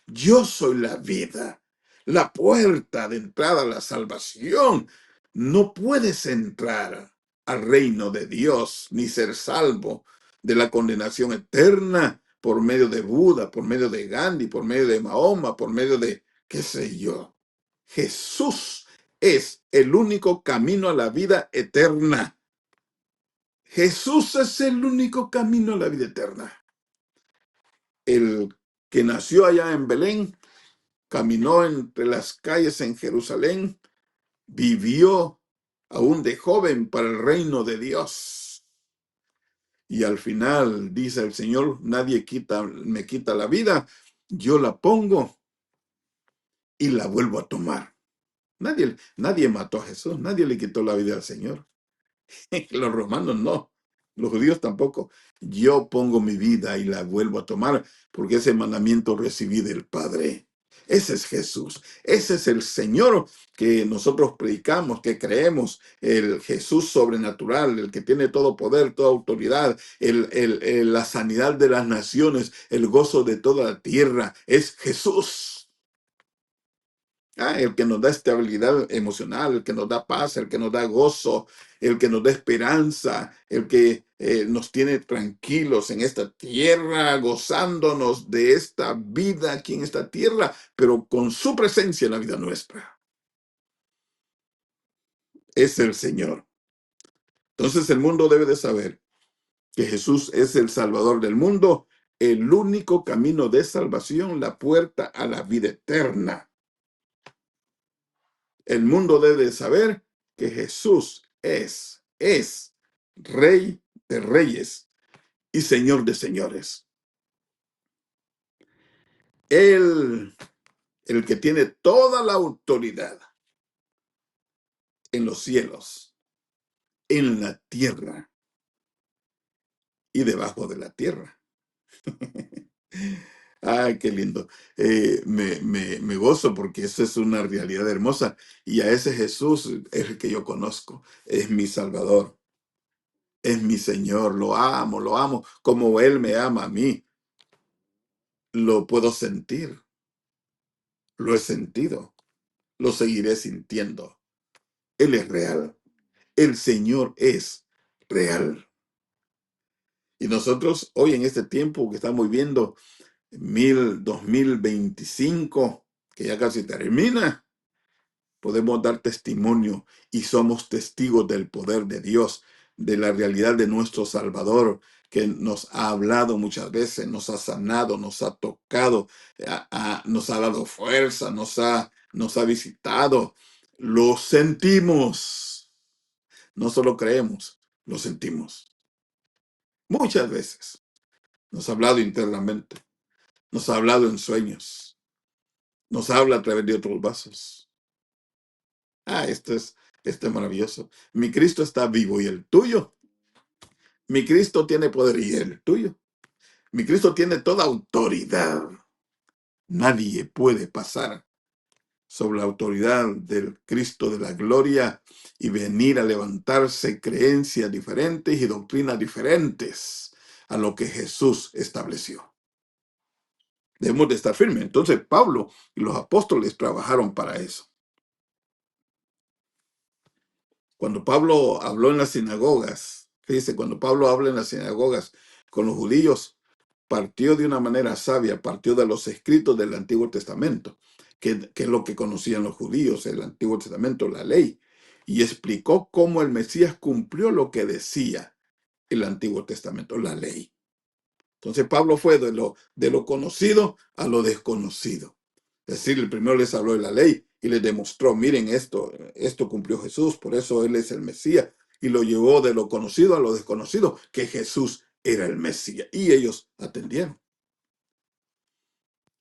S2: Yo soy la vida. La puerta de entrada a la salvación. No puedes entrar al reino de Dios ni ser salvo de la condenación eterna por medio de Buda, por medio de Gandhi, por medio de Mahoma, por medio de qué sé yo. Jesús es el único camino a la vida eterna. Jesús es el único camino a la vida eterna. El que nació allá en Belén, caminó entre las calles en Jerusalén, vivió aún de joven para el reino de Dios. Y al final dice el Señor, nadie me quita la vida, yo la pongo y la vuelvo a tomar. Nadie mató a Jesús, nadie le quitó la vida al Señor. Los romanos no, los judíos tampoco. Yo pongo mi vida y la vuelvo a tomar porque ese mandamiento recibí del Padre. Ese es Jesús, ese es el Señor que nosotros predicamos, que creemos, el Jesús sobrenatural, el que tiene todo poder, toda autoridad, la sanidad de las naciones, el gozo de toda la tierra, es Jesús. El que nos da estabilidad emocional, el que nos da paz, el que nos da gozo, el que nos da esperanza, el que nos tiene tranquilos en esta tierra, gozándonos de esta vida aquí en esta tierra, pero con su presencia en la vida nuestra. Es el Señor. Entonces el mundo debe de saber que Jesús es el Salvador del mundo, el único camino de salvación, la puerta a la vida eterna. El mundo debe saber que Jesús es Rey de reyes y Señor de señores. Él, el que tiene toda la autoridad en los cielos, en la tierra y debajo de la tierra. Ay, qué lindo. Me gozo porque eso es una realidad hermosa. Y a ese Jesús es el que yo conozco. Es mi Salvador. Es mi Señor. Lo amo como Él me ama a mí. Lo puedo sentir. Lo he sentido. Lo seguiré sintiendo. Él es real. El Señor es real. Y nosotros hoy en este tiempo que estamos viviendo, 2025, que ya casi termina, podemos dar testimonio y somos testigos del poder de Dios, de la realidad de nuestro Salvador, que nos ha hablado muchas veces, nos ha sanado, nos ha tocado, nos ha dado fuerza, nos ha visitado. Lo sentimos, no solo creemos, lo sentimos. Muchas veces nos ha hablado internamente, nos ha hablado en sueños, nos habla a través de otros vasos. Esto es maravilloso. Mi Cristo está vivo y el tuyo. Mi Cristo tiene poder y el tuyo. Mi Cristo tiene toda autoridad. Nadie puede pasar sobre la autoridad del Cristo de la gloria y venir a levantarse creencias diferentes y doctrinas diferentes a lo que Jesús estableció. Debemos de estar firmes. Entonces Pablo y los apóstoles trabajaron para eso. Cuando Pablo habló en las sinagogas, fíjese, cuando Pablo habla en las sinagogas con los judíos, partió de una manera sabia, partió de los escritos del Antiguo Testamento, que es lo que conocían los judíos, el Antiguo Testamento, la ley, y explicó cómo el Mesías cumplió lo que decía el Antiguo Testamento, la ley. Entonces Pablo fue de lo conocido a lo desconocido. Es decir, el primero les habló de la ley y les demostró, miren esto cumplió Jesús, por eso Él es el Mesías. Y lo llevó de lo conocido a lo desconocido, que Jesús era el Mesías. Y ellos atendieron.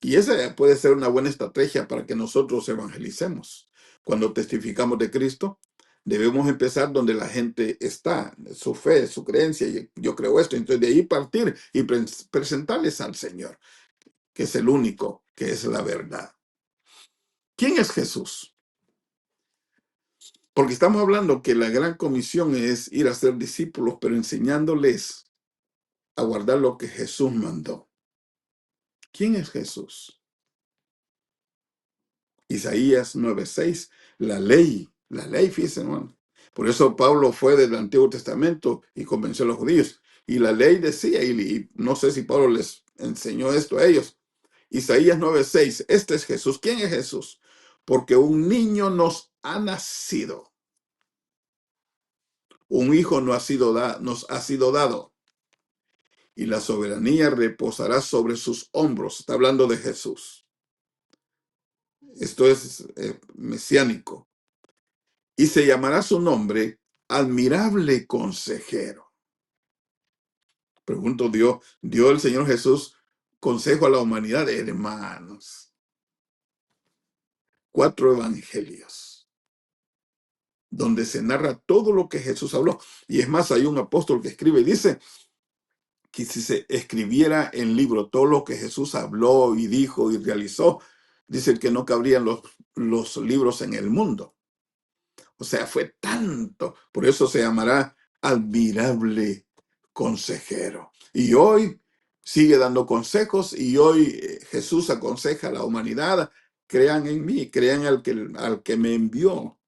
S2: Y esa puede ser una buena estrategia para que nosotros evangelicemos. Cuando testificamos de Cristo, debemos empezar donde la gente está, su fe, su creencia. Yo creo esto, entonces de ahí partir y presentarles al Señor, que es el único, que es la verdad. ¿Quién es Jesús? Porque estamos hablando que la gran comisión es ir a ser discípulos, pero enseñándoles a guardar lo que Jesús mandó. ¿Quién es Jesús? Isaías 9:6, la ley, fíjense, hermano. Por eso Pablo fue del Antiguo Testamento y convenció a los judíos. Y la ley decía, y no sé si Pablo les enseñó esto a ellos, Isaías 9:6, este es Jesús. ¿Quién es Jesús? Porque un niño nos ha nacido. Un hijo nos ha sido dado. Y la soberanía reposará sobre sus hombros. Está hablando de Jesús. Esto es mesiánico. Y se llamará su nombre Admirable Consejero. Pregunto, ¿dio el Señor Jesús consejo a la humanidad? Hermanos, 4 evangelios, donde se narra todo lo que Jesús habló. Y es más, hay un apóstol que escribe y dice que si se escribiera en libro todo lo que Jesús habló y dijo y realizó, dice que no cabrían los libros en el mundo. O sea, fue tanto. Por eso se llamará Admirable Consejero. Y hoy sigue dando consejos y hoy Jesús aconseja a la humanidad, crean en mí, crean al que me envió.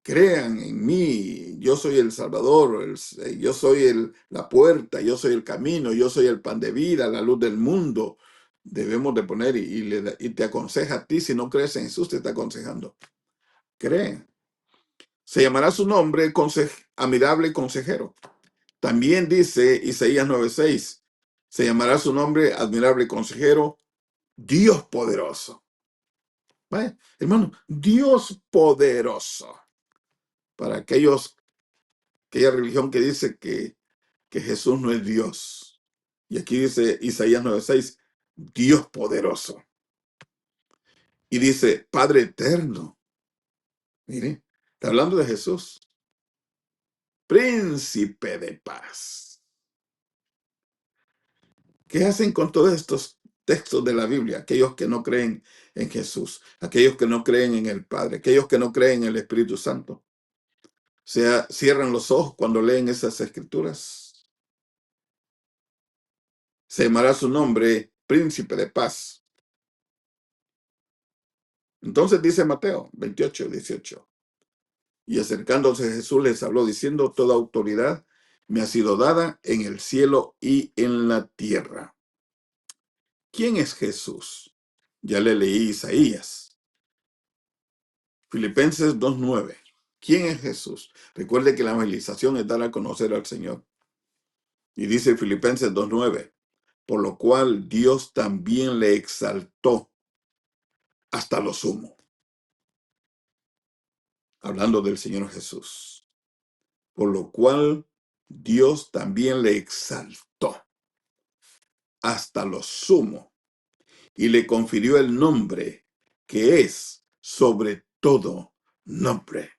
S2: Crean en mí, yo soy el Salvador, yo soy la puerta, yo soy el camino, yo soy el pan de vida, la luz del mundo. Debemos de poner y te aconseja a ti, si no crees en Jesús, te está aconsejando. Cree. Se llamará su nombre Admirable Consejero. También dice Isaías 9:6, se llamará su nombre Admirable Consejero, Dios Poderoso. ¿Vale? Hermano, Dios Poderoso. Para aquella religión que dice que Jesús no es Dios. Y aquí dice Isaías 9:6, Dios Poderoso. Y dice, Padre Eterno. Mire, está hablando de Jesús. Príncipe de paz. ¿Qué hacen con todos estos textos de la Biblia? Aquellos que no creen en Jesús, aquellos que no creen en el Padre, aquellos que no creen en el Espíritu Santo. O sea, cierran los ojos cuando leen esas escrituras. Se llamará su nombre Príncipe de Paz. Entonces dice Mateo 28:18. Y acercándose Jesús les habló diciendo, toda autoridad me ha sido dada en el cielo y en la tierra. ¿Quién es Jesús? Ya le leí Isaías. Filipenses 2:9. ¿Quién es Jesús? Recuerde que la evangelización es dar a conocer al Señor. Y dice Filipenses 2:9, por lo cual Dios también le exaltó hasta lo sumo, hablando del Señor Jesús. Por lo cual Dios también le exaltó hasta lo sumo y le confirió el nombre que es sobre todo nombre.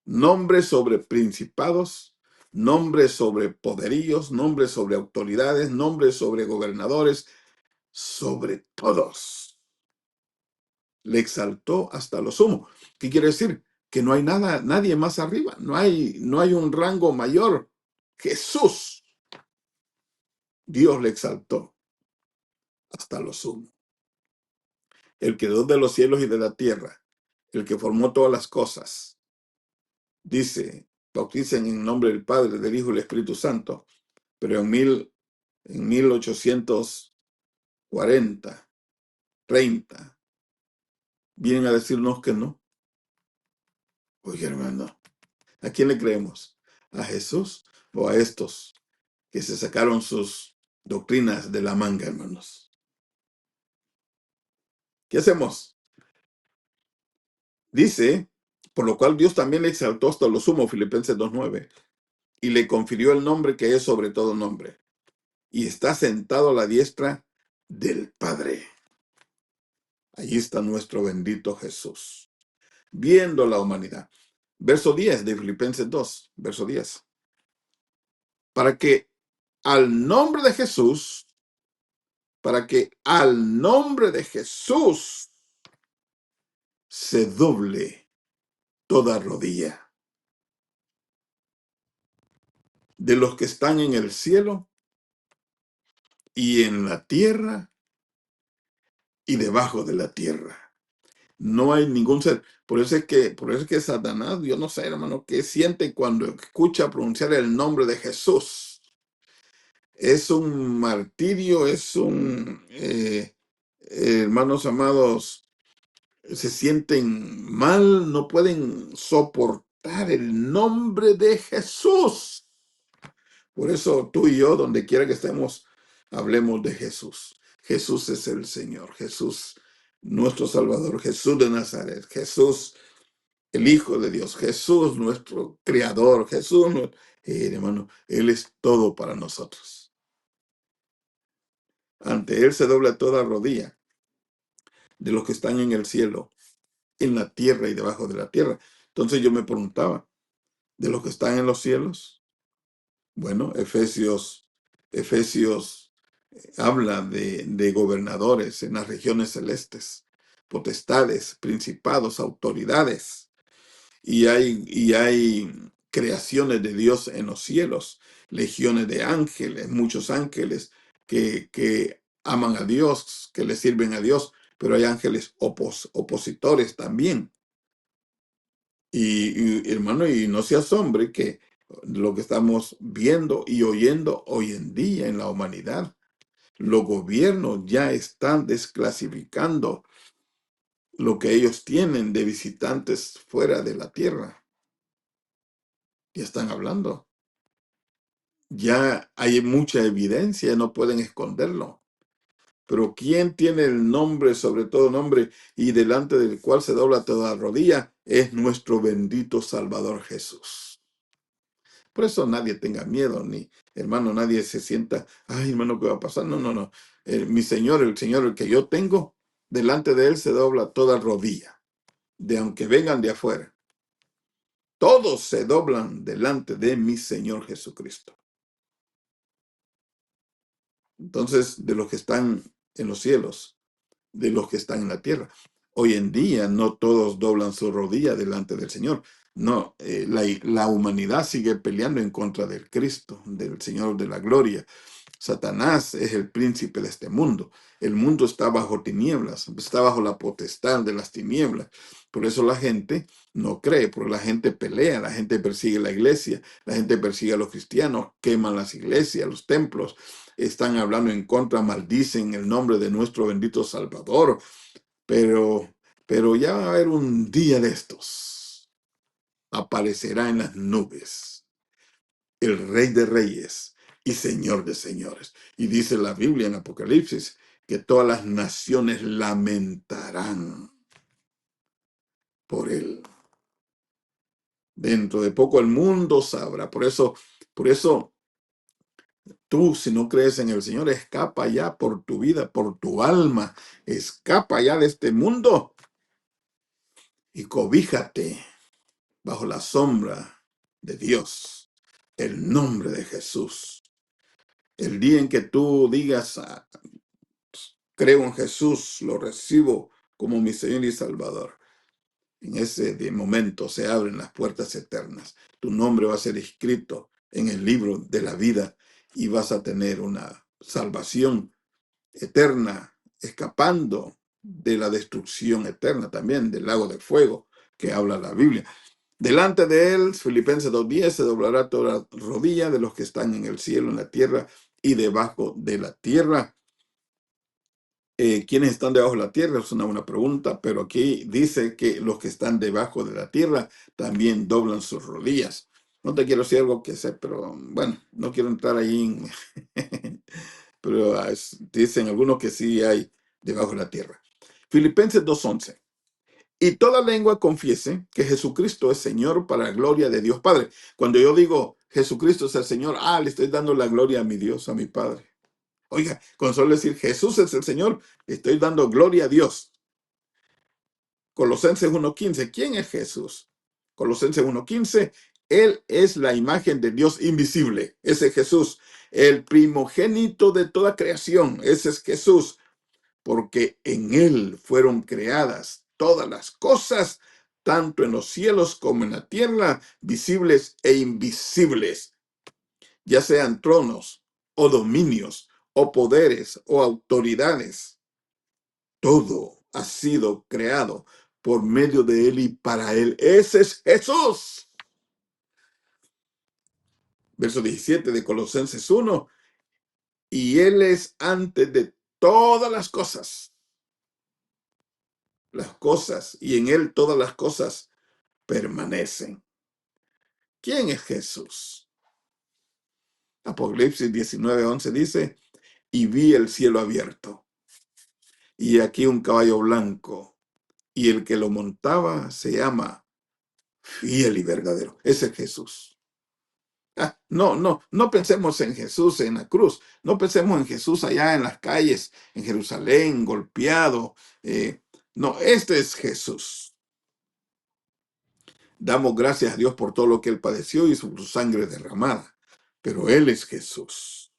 S2: Nombre sobre principados, nombre sobre poderíos, nombre sobre autoridades, nombre sobre gobernadores, sobre todos. Le exaltó hasta lo sumo. ¿Qué quiere decir? Que no hay nada, nadie más arriba. No hay un rango mayor. Jesús, Dios le exaltó hasta lo sumo. El creador de los cielos y de la tierra, el que formó todas las cosas, dice, bauticen en nombre del Padre, del Hijo y del Espíritu Santo, pero en 1840, 30, vienen a decirnos que no. Oye, hermano, ¿a quién le creemos? ¿A Jesús o a estos que se sacaron sus doctrinas de la manga, hermanos? ¿Qué hacemos? Dice, por lo cual Dios también le exaltó hasta lo sumo, Filipenses 2:9, y le confirió el nombre que es sobre todo nombre, y está sentado a la diestra del Padre. Allí está nuestro bendito Jesús, viendo la humanidad. Verso 10 de Filipenses 2, verso 10. Para que al nombre de Jesús, se doble toda rodilla de los que están en el cielo y en la tierra y debajo de la tierra. No hay ningún ser. Por eso es que Satanás, yo no sé, hermano, qué siente cuando escucha pronunciar el nombre de Jesús. Es un martirio, hermanos amados, se sienten mal, no pueden soportar el nombre de Jesús. Por eso tú y yo, donde quiera que estemos, hablemos de Jesús. Jesús es el Señor, Jesús, nuestro Salvador, Jesús de Nazaret, Jesús, el Hijo de Dios, Jesús, nuestro Creador, Jesús, hermano, Él es todo para nosotros. Ante Él se dobla toda rodilla de los que están en el cielo, en la tierra y debajo de la tierra. Entonces yo me preguntaba, ¿de los que están en los cielos? Bueno, Efesios habla de gobernadores en las regiones celestes, potestades, principados, autoridades, y hay creaciones de Dios en los cielos, legiones de ángeles, muchos ángeles que aman a Dios, que le sirven a Dios, pero hay ángeles opositores también. Hermano, y no se asombre que lo que estamos viendo y oyendo hoy en día en la humanidad, los gobiernos ya están desclasificando lo que ellos tienen de visitantes fuera de la tierra. Ya están hablando. Ya hay mucha evidencia, no pueden esconderlo. Pero ¿quién tiene el nombre, sobre todo nombre, y delante del cual se dobla toda rodilla? Es nuestro bendito Salvador Jesús. Por eso nadie tenga miedo, ni hermano, nadie se sienta, ay hermano, ¿qué va a pasar? No, no, no. Mi Señor, el que yo tengo, delante de Él se dobla toda rodilla, de aunque vengan de afuera. Todos se doblan delante de mi Señor Jesucristo. Entonces, de los que están en los cielos, de los que están en la tierra. Hoy en día no todos doblan su rodilla delante del Señor. No, la humanidad sigue peleando en contra del Cristo, del Señor de la gloria. Satanás es el príncipe de este mundo. El mundo está bajo tinieblas, está bajo la potestad de las tinieblas. Por eso la gente no cree, porque la gente pelea, la gente persigue la iglesia, la gente persigue a los cristianos, queman las iglesias, los templos, están hablando en contra, maldicen el nombre de nuestro bendito Salvador. Pero ya va a haber un día de estos. Aparecerá en las nubes el Rey de Reyes y Señor de Señores. Y dice la Biblia en Apocalipsis que todas las naciones lamentarán por él. Dentro de poco el mundo sabrá. Por eso tú, si no crees en el Señor, escapa ya por tu vida, por tu alma. Escapa ya de este mundo y cobíjate bajo la sombra de Dios, el nombre de Jesús. El día en que tú digas, creo en Jesús, lo recibo como mi Señor y Salvador, en ese momento se abren las puertas eternas. Tu nombre va a ser escrito en el libro de la vida y vas a tener una salvación eterna, escapando de la destrucción eterna también, del lago de fuego que habla la Biblia. Delante de él, Filipenses 2:10, se doblará toda rodilla de los que están en el cielo, en la tierra y debajo de la tierra. ¿Quiénes están debajo de la tierra? Es una buena pregunta, pero aquí dice que los que están debajo de la tierra también doblan sus rodillas. No te quiero decir algo que sé, pero bueno, no quiero entrar ahí, pero dicen algunos que sí hay debajo de la tierra. Filipenses 2:11. Y toda lengua confiese que Jesucristo es Señor para la gloria de Dios Padre. Cuando yo digo Jesucristo es el Señor, le estoy dando la gloria a mi Dios, a mi Padre. Oiga, con solo decir Jesús es el Señor, estoy dando gloria a Dios. Colosenses 1:15, ¿quién es Jesús? Colosenses 1:15, Él es la imagen de Dios invisible. Ese es Jesús, el primogénito de toda creación. Ese es Jesús, porque en Él fueron creadas todas las cosas, tanto en los cielos como en la tierra, visibles e invisibles, ya sean tronos o dominios o poderes o autoridades. Todo ha sido creado por medio de Él y para Él. Ese es Jesús. Verso 17 de Colosenses 1. Y Él es antes de todas las cosas. Las cosas, y en Él todas las cosas permanecen. ¿Quién es Jesús? Apocalipsis 19:11 dice, y vi el cielo abierto, y aquí un caballo blanco, y el que lo montaba se llama Fiel y Verdadero. Ese es Jesús. No pensemos en Jesús en la cruz, no pensemos en Jesús allá en las calles, en Jerusalén, golpeado. No, este es Jesús. Damos gracias a Dios por todo lo que Él padeció y su sangre derramada, pero Él es Jesús.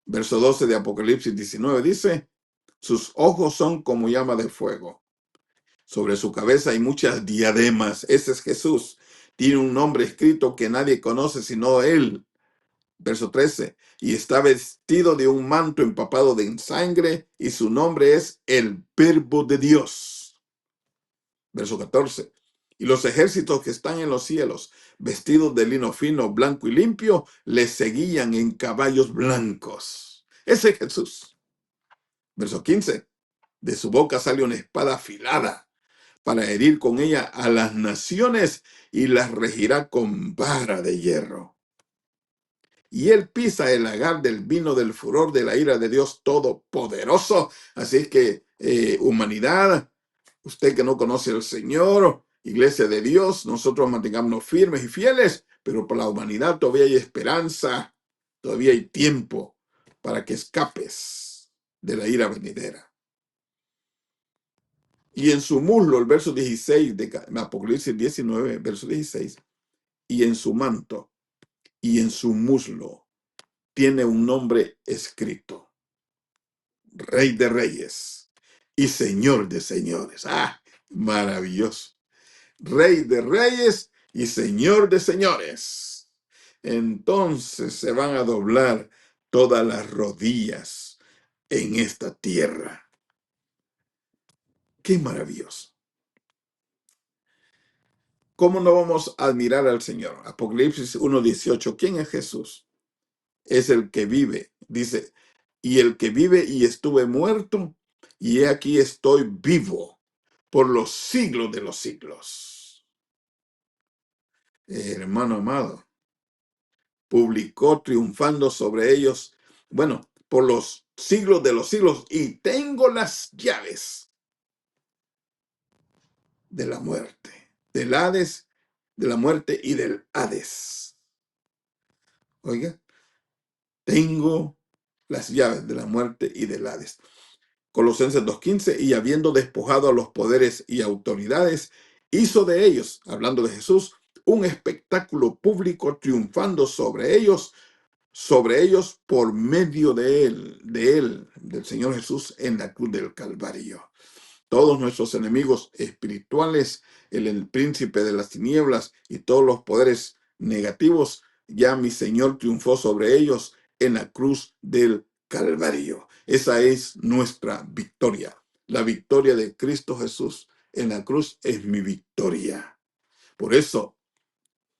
S2: Verso 12 de Apocalipsis 19 dice, sus ojos son como llama de fuego. Sobre su cabeza hay muchas diademas. Ese es Jesús. Tiene un nombre escrito que nadie conoce sino Él. Verso 13. Y está vestido de un manto empapado de sangre y su nombre es el Verbo de Dios. Verso 14. Y los ejércitos que están en los cielos, vestidos de lino fino, blanco y limpio, le seguían en caballos blancos. Ese es Jesús. Verso 15. De su boca sale una espada afilada para herir con ella a las naciones y las regirá con vara de hierro. Y él pisa el lagar del vino del furor de la ira de Dios Todopoderoso. Así es que, humanidad, usted que no conoce al Señor, iglesia de Dios, nosotros mantengámonos firmes y fieles, pero por la humanidad todavía hay esperanza, todavía hay tiempo para que escapes de la ira venidera. Y en su muslo, el verso 16 de Apocalipsis 19, verso 16, y en su manto, y en su muslo, tiene un nombre escrito, Rey de Reyes y Señor de Señores. Maravilloso. Rey de Reyes y Señor de Señores. Entonces se van a doblar todas las rodillas en esta tierra. ¡Qué maravilloso! ¿Cómo no vamos a admirar al Señor? Apocalipsis 1:18. ¿Quién es Jesús? Es el que vive, dice, y el que vive y estuve muerto, y he aquí estoy vivo por los siglos de los siglos. hermano amado, publicó triunfando sobre ellos, bueno, por los siglos de los siglos, y tengo las llaves de la muerte, del Hades, de la muerte y del Hades. Oiga, tengo las llaves de la muerte y del Hades. Colosenses 2:15, y habiendo despojado a los poderes y autoridades, hizo de ellos, hablando de Jesús, un espectáculo público, triunfando sobre ellos por medio de él, del Señor Jesús en la cruz del Calvario. Todos nuestros enemigos espirituales, el príncipe de las tinieblas y todos los poderes negativos, ya mi Señor triunfó sobre ellos en la cruz del Calvario. Esa es nuestra victoria. La victoria de Cristo Jesús en la cruz es mi victoria. Por eso,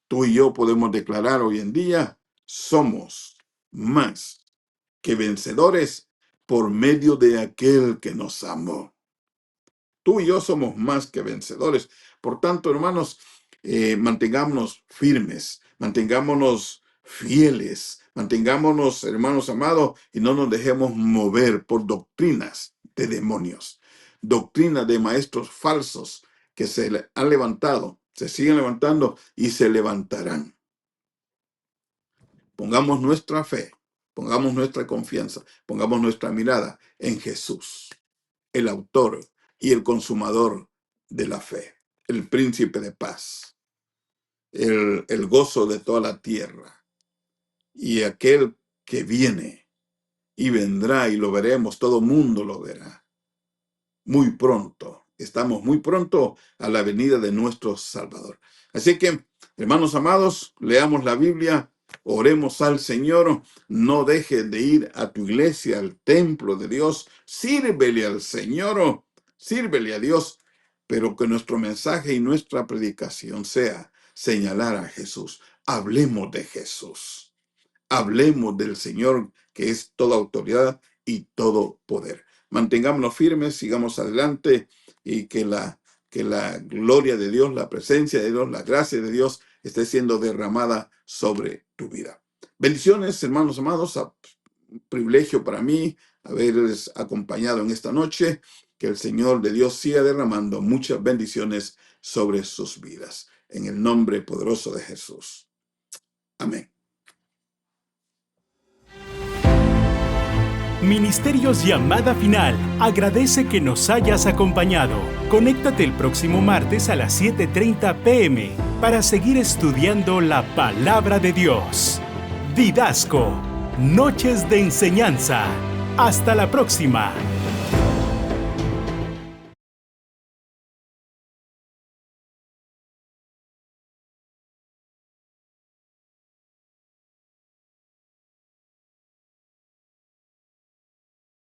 S2: tú y yo podemos declarar hoy en día, somos más que vencedores por medio de aquel que nos amó. Tú y yo somos más que vencedores. Por tanto, hermanos, mantengámonos firmes, mantengámonos fieles, mantengámonos, hermanos amados, y no nos dejemos mover por doctrinas de demonios, doctrinas de maestros falsos que se han levantado, se siguen levantando y se levantarán. Pongamos nuestra fe, pongamos nuestra confianza, pongamos nuestra mirada en Jesús, el autor y el consumador de la fe, el príncipe de paz, el gozo de toda la tierra, y aquel que viene y vendrá, y lo veremos, todo mundo lo verá. Muy pronto, estamos muy pronto a la venida de nuestro Salvador. Así que, hermanos amados, leamos la Biblia, oremos al Señor, no dejes de ir a tu iglesia, al templo de Dios, sírvele al Señor, sírvele a Dios, pero que nuestro mensaje y nuestra predicación sea señalar a Jesús. Hablemos de Jesús. Hablemos del Señor, que es toda autoridad y todo poder. Mantengámonos firmes, sigamos adelante, y que la gloria de Dios, la presencia de Dios, la gracia de Dios esté siendo derramada sobre tu vida. Bendiciones, hermanos amados. Un privilegio para mí haberles acompañado en esta noche. Que el Señor de Dios siga derramando muchas bendiciones sobre sus vidas. En el nombre poderoso de Jesús. Amén.
S1: Ministerios Llamada Final agradece que nos hayas acompañado. Conéctate el próximo martes a las 7:30 p.m. para seguir estudiando la Palabra de Dios. Didasco, Noches de Enseñanza. Hasta la próxima.